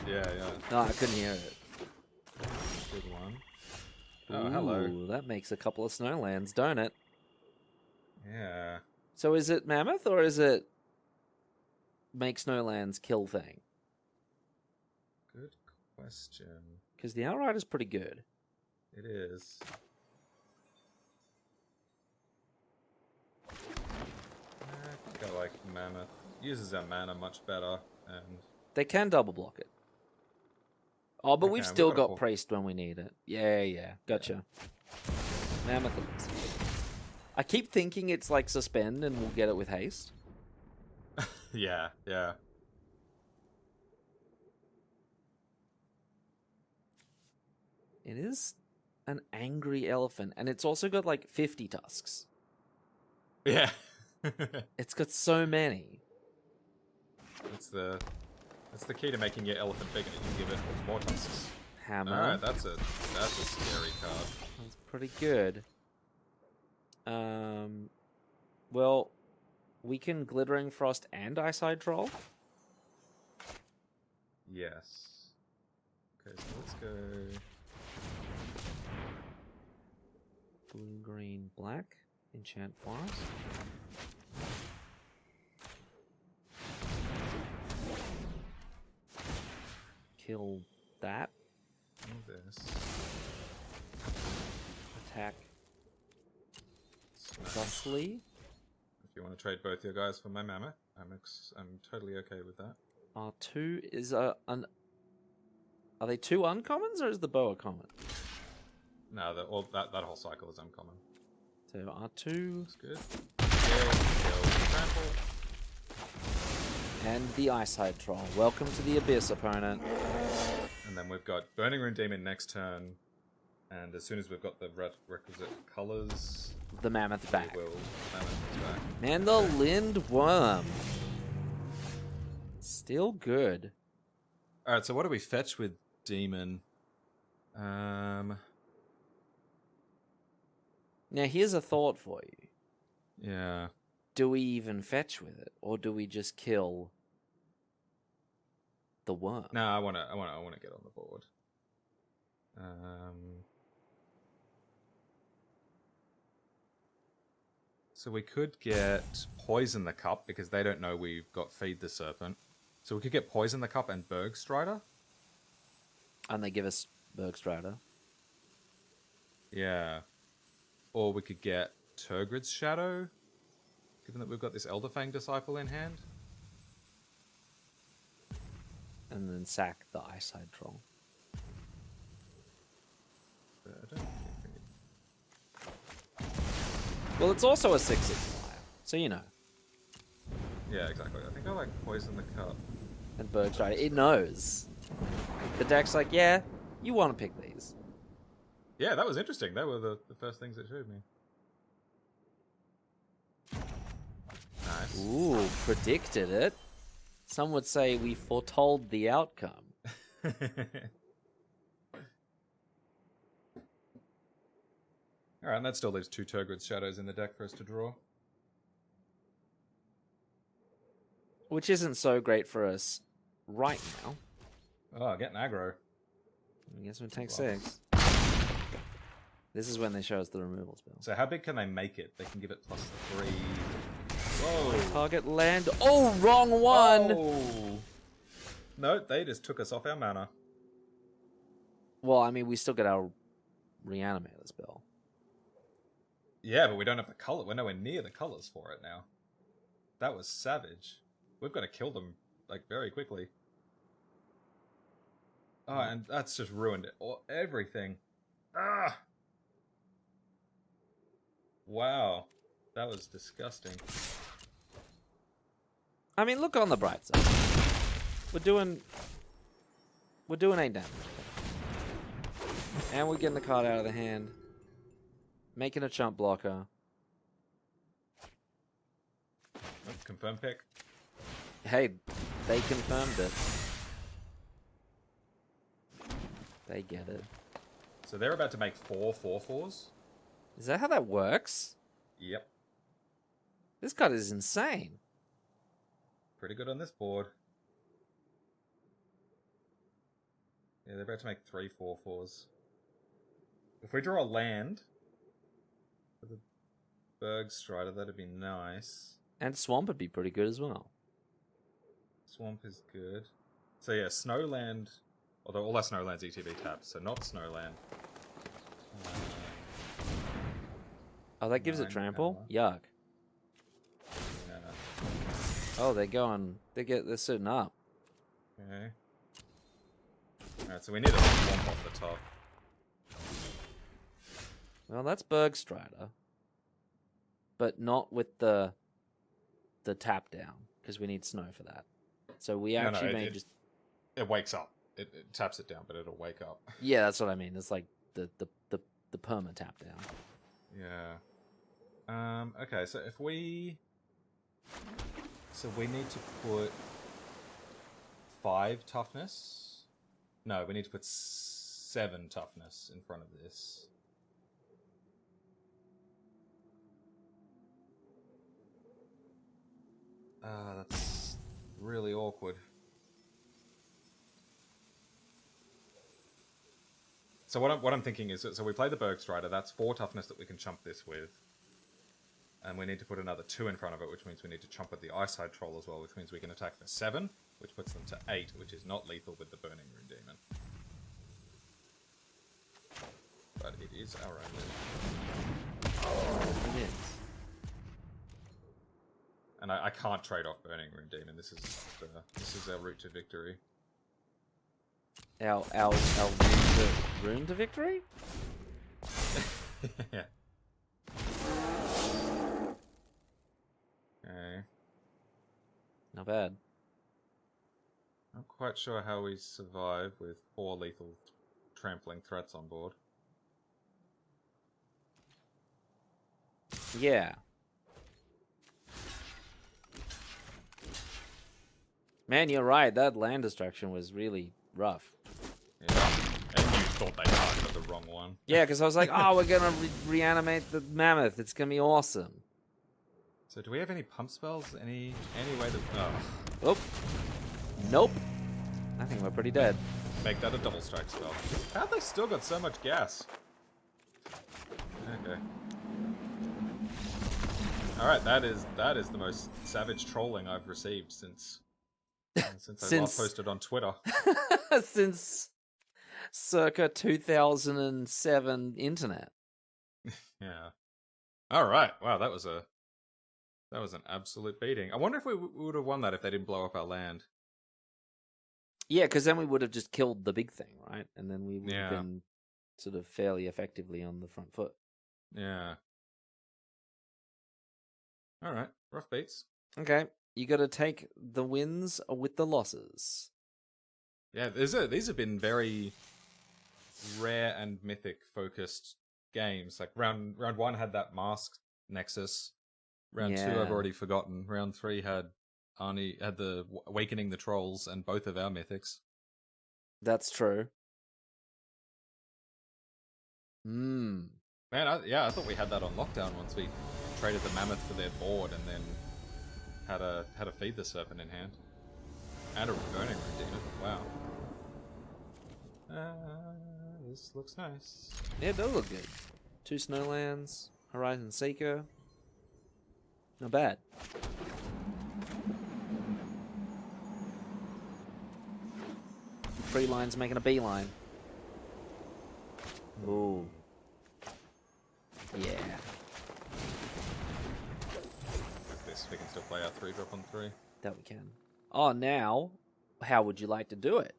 Yeah. No, I couldn't hear it. Good one. Oh, hello. That makes a couple of snowlands, don't it? Yeah. So is it Mammoth or is it make snowlands kill thing? Good question. Because the outright is pretty good. It is. I think I like Mammoth. Uses our mana much better, and they can double block it. Oh, but we've still got priest when we need it. Yeah. Gotcha. Mammoth it is. I keep thinking it's like suspend and we'll get it with haste. Yeah. It is an angry elephant, and it's also got like 50 tusks. Yeah. It's got so many. That's the key to making your elephant bigger. You can give it more tusks. Hammer. Alright, that's a scary card. That's pretty good. Well, we can Glittering Frost and Eyeside Troll. Yes. Okay, so let's go Blue, green, black. Enchant Forest. Kill that. this. Attack Smash. thusly. If you want to trade both your guys for my mammoth, I'm totally okay with that. R2 is an... Are they 2 uncommons or is the bow a common? No, that whole cycle is uncommon. So R2. That's good. Kill, trample. And the Eyeside Troll. Welcome to the Abyss, opponent. And then we've got Burning Rune Demon next turn. And as soon as we've got the requisite colours, The Mammoth back. Mammoth is back. Man, the Lind Worm. Still good. Alright, so what do we fetch with Demon? Now, here's a thought for you. Yeah. Do we even fetch with it, or do we just kill the worm? No, I wanna get on the board. So we could get Poison the Cup, because they don't know we've got Feed the Serpent. So we could get Poison the Cup and Bergstrider. And they give us Bergstrider. Yeah. Or we could get Turgrid's Shadow, given that we've got this Elderfang Disciple in hand. And then sack the Eyeside Troll. But I don't think we need... Well, it's also a 6/6 flyer, so you know. Yeah, exactly. I think I like Poison the Cup. And Bergstrider, it knows. The deck's like, yeah, you want to pick these. Yeah, that was interesting. That were the first things it showed me. Nice. Ooh, predicted it. Some would say we foretold the outcome. Alright, and that still leaves 2 Turgrid's Shadows in the deck for us to draw. Which isn't so great for us right now. Oh, getting aggro. I guess we take 6. This is when they show us the removal spell. So how big can they make it? They can give it +3. Whoa! Target land. Oh, wrong one! Oh. No, they just took us off our mana. Well, I mean, we still get our Reanimator spell. Yeah, but we don't have the color. We're nowhere near the colors for it now. That was savage. We've got to kill them, like, very quickly. Oh, and that's just ruined it. Everything. Ah! Wow. That was disgusting. I mean, look on the bright side. We're doing 8 damage. And we're getting the card out of the hand. Making a chump blocker. Oh, confirm pick. Hey, they confirmed it. They get it. So they're about to make 4 4/4s. Is that how that works? Yep. This card is insane. Pretty good on this board. Yeah, they're about to make 3 4/4s. If we draw a land for the Bergstrider, that'd be nice. And Swamp would be pretty good as well. Swamp is good. So yeah, Snowland, although all our Snowland's ETB tapped, so not Snowland. Oh, that gives it 9 trample? power. Yuck. Yeah. Oh, they're suiting up. Okay. Alright, so we need a Swamp off the top. Well, that's Bergstrider. But not with the tap down, because we need snow for that. So we actually may just... It wakes up. It taps it down, but it'll wake up. Yeah, that's what I mean. It's like the perma tap down. Yeah. Okay, so if we... So we need to put 5 toughness? No, we need to put 7 toughness in front of this. That's really awkward. So what I'm thinking is, so we play the Bergstrider, that's 4 toughness that we can chump this with. And we need to put another 2 in front of it, which means we need to chump with the Eyeside Troll as well, which means we can attack for 7, which puts them to 8, which is not lethal with the Burning Rune Demon. But it is our own. It is. And I can't trade off Burning Rune Demon. This is our route to victory. Our rune to victory? Yeah. Okay. Not bad. Not quite sure how we survive with 4 lethal trampling threats on board. Yeah. Man, you're right. That land destruction was really rough. Yeah. And you thought they targeted the wrong one. Yeah, because I was like, oh, we're going to reanimate the mammoth. It's going to be awesome. So do we have any pump spells? Any way to... Oh. Nope. I think we're pretty dead. Make that a double strike spell. How'd they still got so much gas? Okay. Alright, that is the most savage trolling I've received since I last posted on Twitter. Since circa 2007 internet. Yeah. Alright, wow, that was an absolute beating. I wonder if we would have won that if they didn't blow up our land. Yeah, because then we would have just killed the big thing, right? And then we would have been sort of fairly effectively on the front foot. Yeah. Alright, rough beats. Okay, you got to take the wins with the losses. Yeah, these have been very rare and mythic focused games. Like round 1 had that masked Nexus. Round 2 I've already forgotten. Round 3 had the Awakening the Trolls and both of our mythics. That's true. Man, I thought we had that on lockdown once we traded the Mammoth for their board and then had a Feed the Serpent in hand. And a Burning Room Demon. Wow. This looks nice. Yeah, it does look good. 2 Snowlands, Horizon Seeker. Not bad. The tree line's making a beeline. Ooh. Yeah. This we can still play our 3-drop on 3. That we can. Oh, now, how would you like to do it?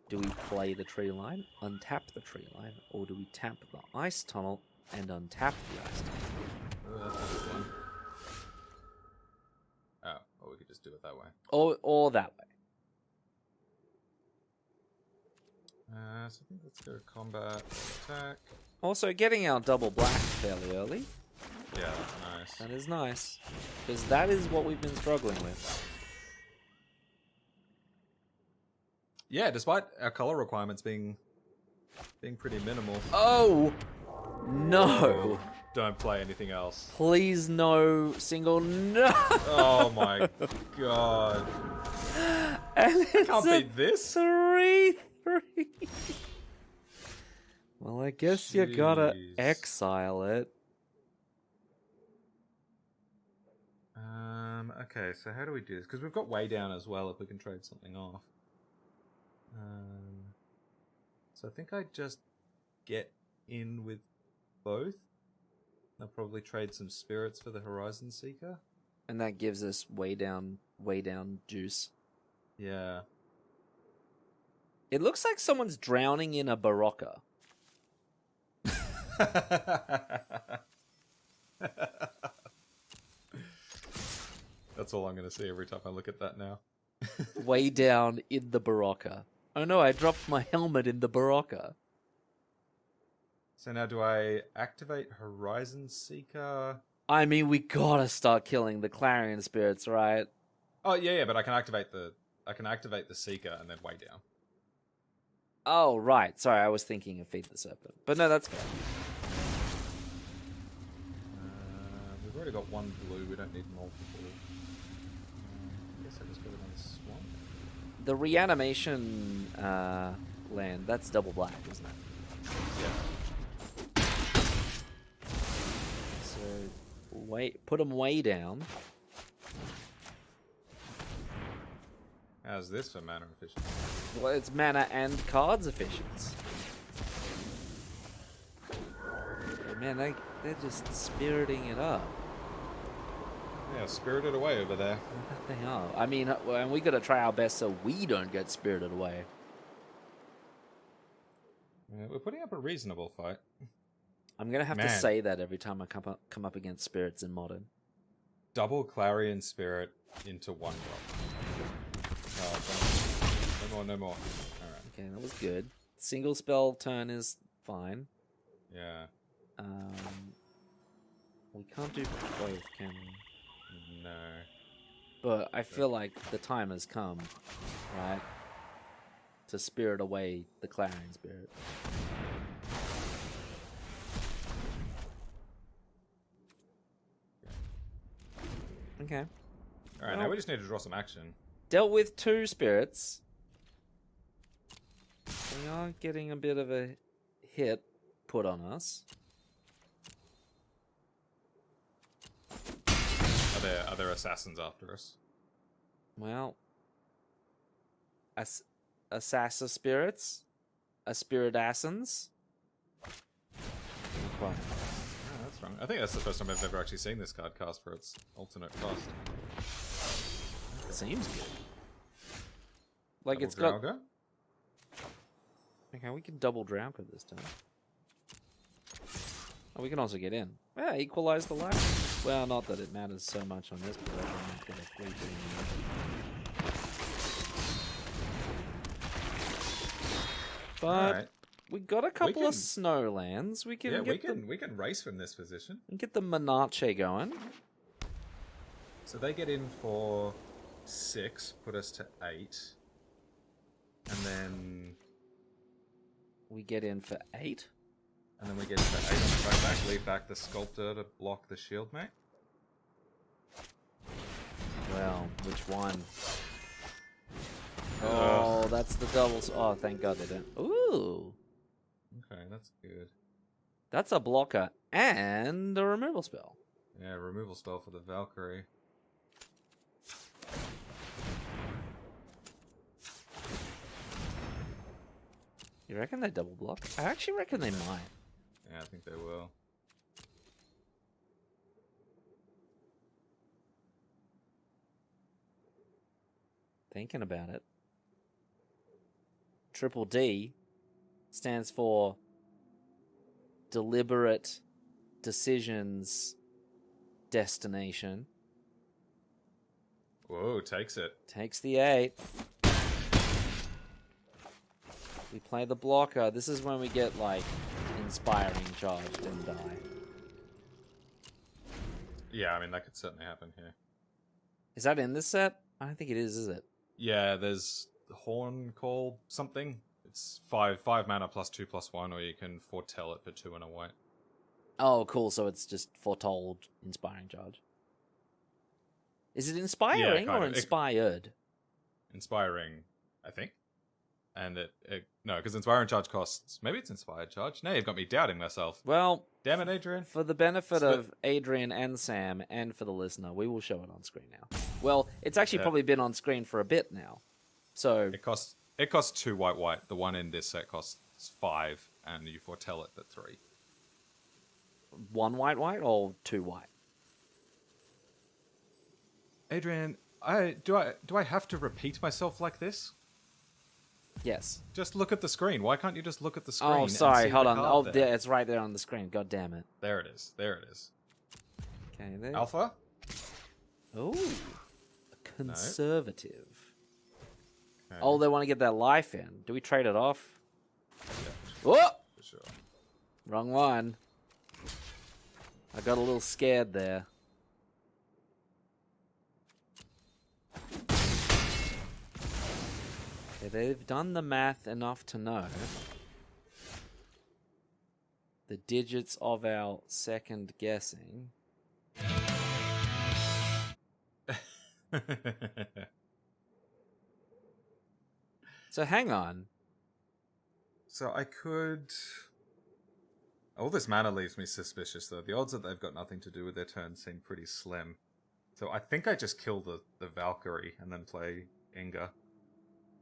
Do we play the tree line, untap the tree line, or do we tap the ice tunnel and untap the ice tunnel? That's a good one. Oh, well, we could just do it that way. Or that way. So I think let's go combat, attack. Also, getting our double black fairly early. Yeah, that's nice. That is nice. Because that is what we've been struggling with. Yeah, despite our color requirements being pretty minimal. Oh! No! Don't play anything else. Please no single no! Oh my god. And I can't beat this. 3-3. Well, I guess you gotta Jeez. exile it. Okay, so how do we do this? Because we've got way down as well if we can trade something off. So I think I just get in with both. I'll probably trade some spirits for the Horizon Seeker. And that gives us way down juice. Yeah. It looks like someone's drowning in a Barocca. That's all I'm going to see every time I look at that now. Way down in the Barocca. Oh no, I dropped my helmet in the Barocca. So now do I activate Horizon Seeker? I mean, we gotta start killing the Clarion Spirits, right? Oh yeah, but I can activate the Seeker and then way down. Oh, right. Sorry, I was thinking of Feed the Serpent. But no, that's fair. We've already got one blue, we don't need multiple. I guess I just got another swamp. The reanimation land, that's double black, isn't it? Yeah. So, put them way down. How's this for mana efficiency? Well, it's mana and cards efficiency. Oh, man, they're just spiriting it up. Yeah, spirited away over there. They are. I mean, and we gotta try our best so we don't get spirited away. Yeah, we're putting up a reasonable fight. I'm gonna have to say that every time I come up against spirits in Modern. Double Clarion Spirit into 1-drop. Oh, no more. Alright. Okay, that was good. Single spell turn is fine. Yeah. We can't do both, can we? No. But I feel like the time has come, right? To spirit away the Clarion Spirit. Okay. Alright, now we just need to draw some action. Dealt with 2 spirits. We are getting a bit of a hit put on us. Are there assassins after us? Well, assassin spirits, a spirit assassins. Oh, that's wrong. I think that's the first time I've ever actually seen this card cast for its alternate cost. It seems good. Like Double it's got. Draugr? Okay, we can double Draugr this time. Oh, we can also get in. Yeah, equalize the life. Well, not that it matters so much on this, but I don't get a 3-2. But Alright. we got a couple of snowlands. We can we can race from this position. and get the Menarche going. So they get in for 6, put us to 8. And then We get in for 8. And then we get to 8 on the go back, leave back the sculptor to block the shield, mate. Well, which one? Oh, that's the doubles. Oh, thank God they don't. Ooh, Okay, that's good. that's a blocker and a removal spell. Yeah, removal spell for the Valkyrie. You reckon they double block? I actually reckon they might. Yeah, I think they will. Thinking about it. Triple D stands for deliberate decisions destination. Whoa, takes it. Takes the 8. We play the blocker. This is when we get, like, inspiring charged and die. Yeah, I mean, that could certainly happen here. Is that in this set? I don't think it is it? Yeah, there's Horn Call something. It's 5 mana +2/+1, or you can foretell it for 2 and a white. Oh, cool. So it's just foretold inspiring charge. Is it inspiring kind or of. inspired? Inspiring, I think. And no, because inspiring charge costs. Maybe it's inspired charge. Now you've got me doubting myself. Well, Damn it, Adrian. for the benefit of Adrian and Sam, and for the listener, we will show it on screen now. Well, it's actually probably been on screen for a bit now. So It costs 2 white. The one in this set costs 5, and you foretell it at 3. 1 white or 2 white? Adrian, do I have to repeat myself like this? Yes. Just look at the screen. Why can't you just look at the screen? Oh, and sorry. see Hold the on. card Oh, there? there, it's right there on the screen. God damn it. There it is. There it is. Okay. There. Alpha? Oh, a conservative. Okay. Oh, they want to get that life in. Do we trade it off? Yeah, Whoa! for sure. Wrong one. I got a little scared there. Okay, they've done the math enough to know the digits of our second guessing. So hang on. So I could... All this mana leaves me suspicious, though. The odds that they've got nothing to do with their turn seem pretty slim. So I think I just kill the Valkyrie and then play Inga.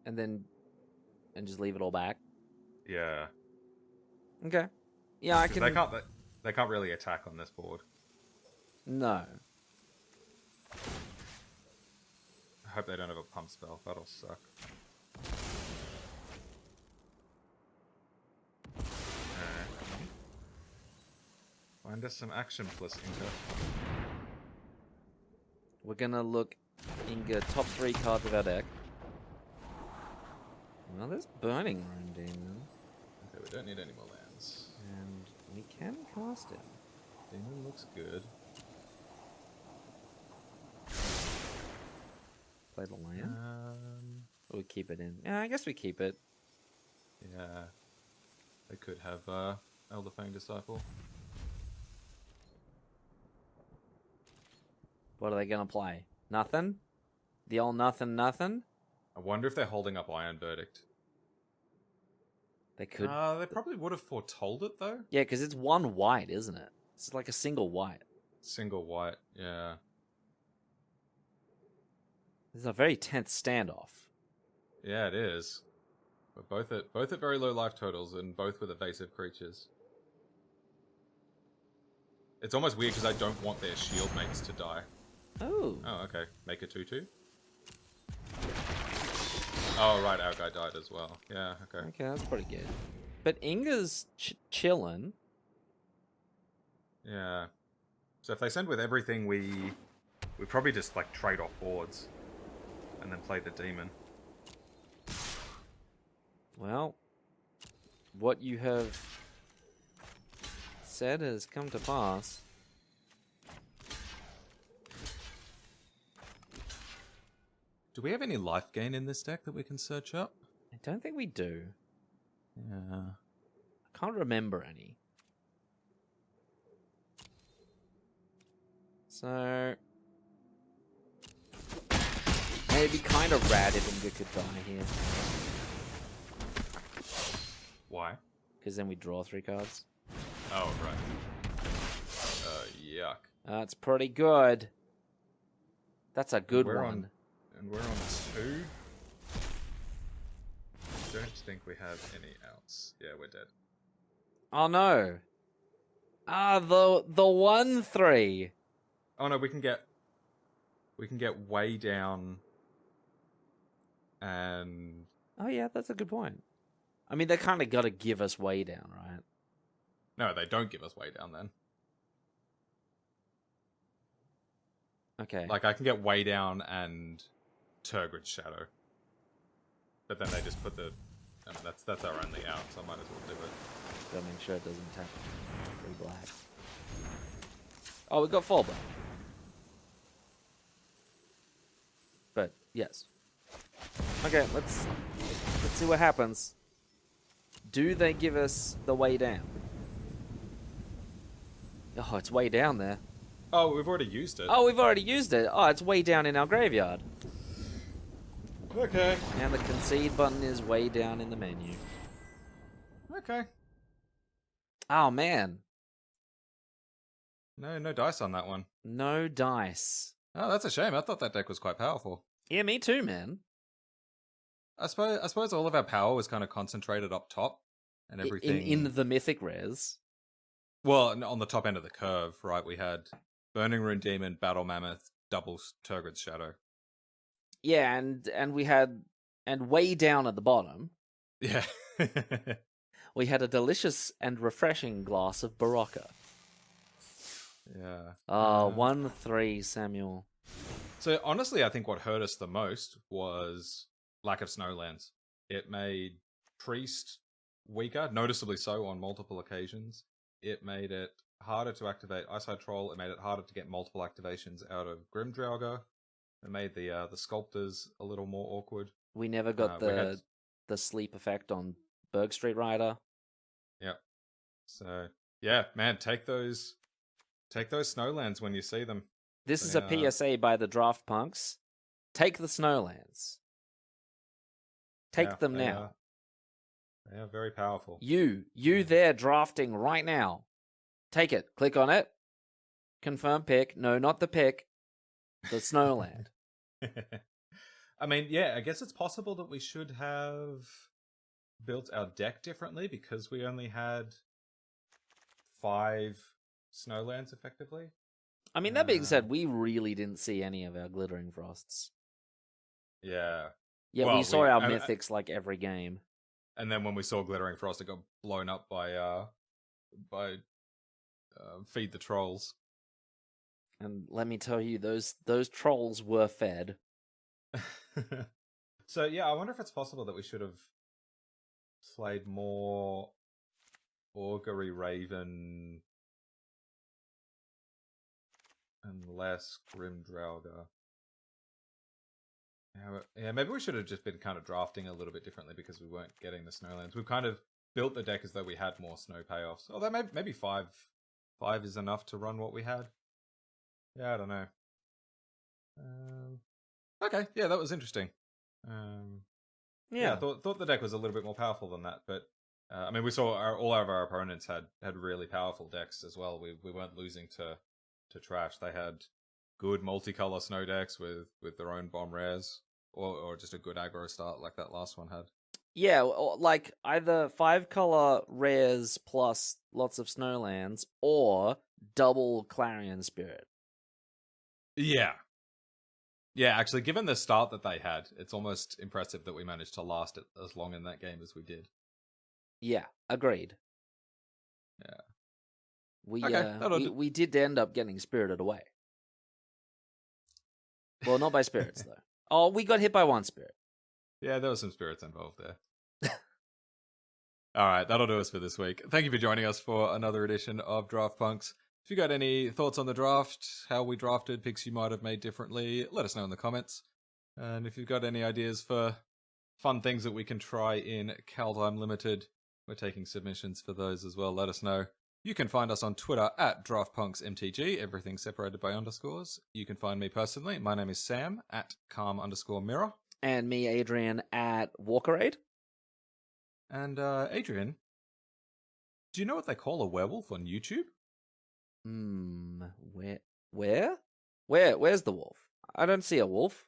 And just leave it all back. Yeah. Okay. Yeah, I 'Cause can. They can't really attack on this board. No. I hope they don't have a pump spell. That'll suck. Find us some action plus Inga. We're gonna look Inga top 3 cards of our deck. Well, there's Burning Room Demon. Okay, we don't need any more lands. And we can cast him. Demon looks good. Play the land. Or we keep it in. Yeah, I guess we keep it. Yeah. They could have Elder Fang Disciple. What are they going to play? Nothing? The old nothing? I wonder if they're holding up Iron Verdict. They could. They probably would have foretold it, though. Yeah, because it's one white, isn't it? It's like a single white. Single white, yeah. This is a very tense standoff. Yeah, it is. But both at very low life totals and both with evasive creatures. It's almost weird because I don't want their shield mates to die. Oh. Oh, okay. Make a 2/2. Oh, right. Our guy died as well. Yeah, okay. Okay, that's pretty good. But Inga's chilling. Yeah. So if they send with everything, we probably just like trade off boards and then play the demon. Well, what you have said has come to pass. Do we have any life gain in this deck that we can search up? I don't think we do. Yeah. I can't remember any. So it'd be kind of rad if Inga could die here, Why? because then we draw 3 cards. Oh, right. Yuck. That's pretty good. That's a good We're one. And we're on 2. Don't think we have any outs. Yeah, we're dead. Oh no! Ah, the 1/3. Oh no, we can get way down and Oh yeah, that's a good point. I mean, they kind of got to give us way down, right? no, they don't give us way down then. Okay. Like I can get way down and Turgrid's Shadow. But then they just put the I mean that's our only out, so I might as well do it. Gotta make sure it doesn't tap 3 black. Oh, we got 4 black. But yes. Okay, let's see what happens. Do they give us the way down? Oh, it's way down there. Oh, we've already used it. Oh, we've already used it. Oh, it's way down in our graveyard. Okay. And the concede button is way down in the menu. Okay. Oh, man. No dice on that one. No dice. Oh, that's a shame. I thought that deck was quite powerful. Yeah, me too, man. I suppose all of our power was kind of concentrated up top and everything. In the mythic rares. Well, on the top end of the curve, right? We had Burning Rune Demon, Battle Mammoth, double Turgrid's Shadow. Yeah, and we had, and way down at the bottom, Yeah. we had a delicious and refreshing glass of Barocca. Yeah. Oh, 1/3, Samuel. So honestly, I think what hurt us the most was lack of snowlands. It made Priest weaker, noticeably so on multiple occasions. It made it harder to activate Eyesight Troll. It made it harder to get multiple activations out of Grimdrauger. It made the Sculptors a little more awkward. We never got the sleep effect on Berg Street Rider. Yep. So yeah, man, take those snowlands when you see them. This is a PSA by the Draft Punks. Take the snowlands. Take them now. They are very powerful. You there drafting right now. Take it. Click on it. Confirm pick. No, not the pick. The snowland. I mean, yeah, I guess it's possible that we should have built our deck differently because we only had 5 snowlands effectively. I mean, that being said, we really didn't see any of our Glittering Frosts. Yeah. Yeah, Well, we saw our mythics like every game. And then when we saw Glittering Frost, it got blown up by Feed the Trolls. And let me tell you, those trolls were fed. So yeah, I wonder if it's possible that we should have played more Augury Raven and less Grimdrauger. Yeah, maybe we should have just been kind of drafting a little bit differently because we weren't getting the snowlands. We've kind of built the deck as though we had more snow payoffs. Although maybe 5 is enough to run what we had. Yeah, I don't know. Okay, yeah, that was interesting. Yeah. I thought the deck was a little bit more powerful than that, but I mean, we saw all of our opponents had really powerful decks as well. We weren't losing to trash. They had good multicolor snow decks with their own bomb rares, or just a good aggro start like that last one had. Yeah, like either 5-color rares plus lots of snowlands, or double Clarion Spirit. Yeah. Yeah, actually, given the start that they had, it's almost impressive that we managed to last it as long in that game as we did. Yeah, agreed. Yeah. We did end up getting spirited away. Well, not by spirits, though. Oh, we got hit by one spirit. Yeah, there were some spirits involved there. All right, that'll do us for this week. Thank you for joining us for another edition of Draft Punks. If you got any thoughts on the draft, how we drafted, picks you might have made differently, let us know in the comments. And if you've got any ideas for fun things that we can try in Kaldheim Limited, we're taking submissions for those as well. Let us know. You can find us on Twitter at DraftPunksMTG, everything separated by underscores. You can find me personally. My name is Sam at calm_mirror. And me, Adrian, at Walkerade. And Adrian, do you know what they call a werewolf on YouTube? Where? Where's the wolf? I don't see a wolf.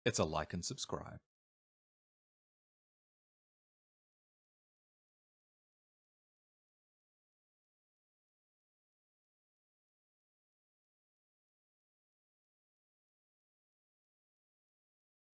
It's a like and subscribe.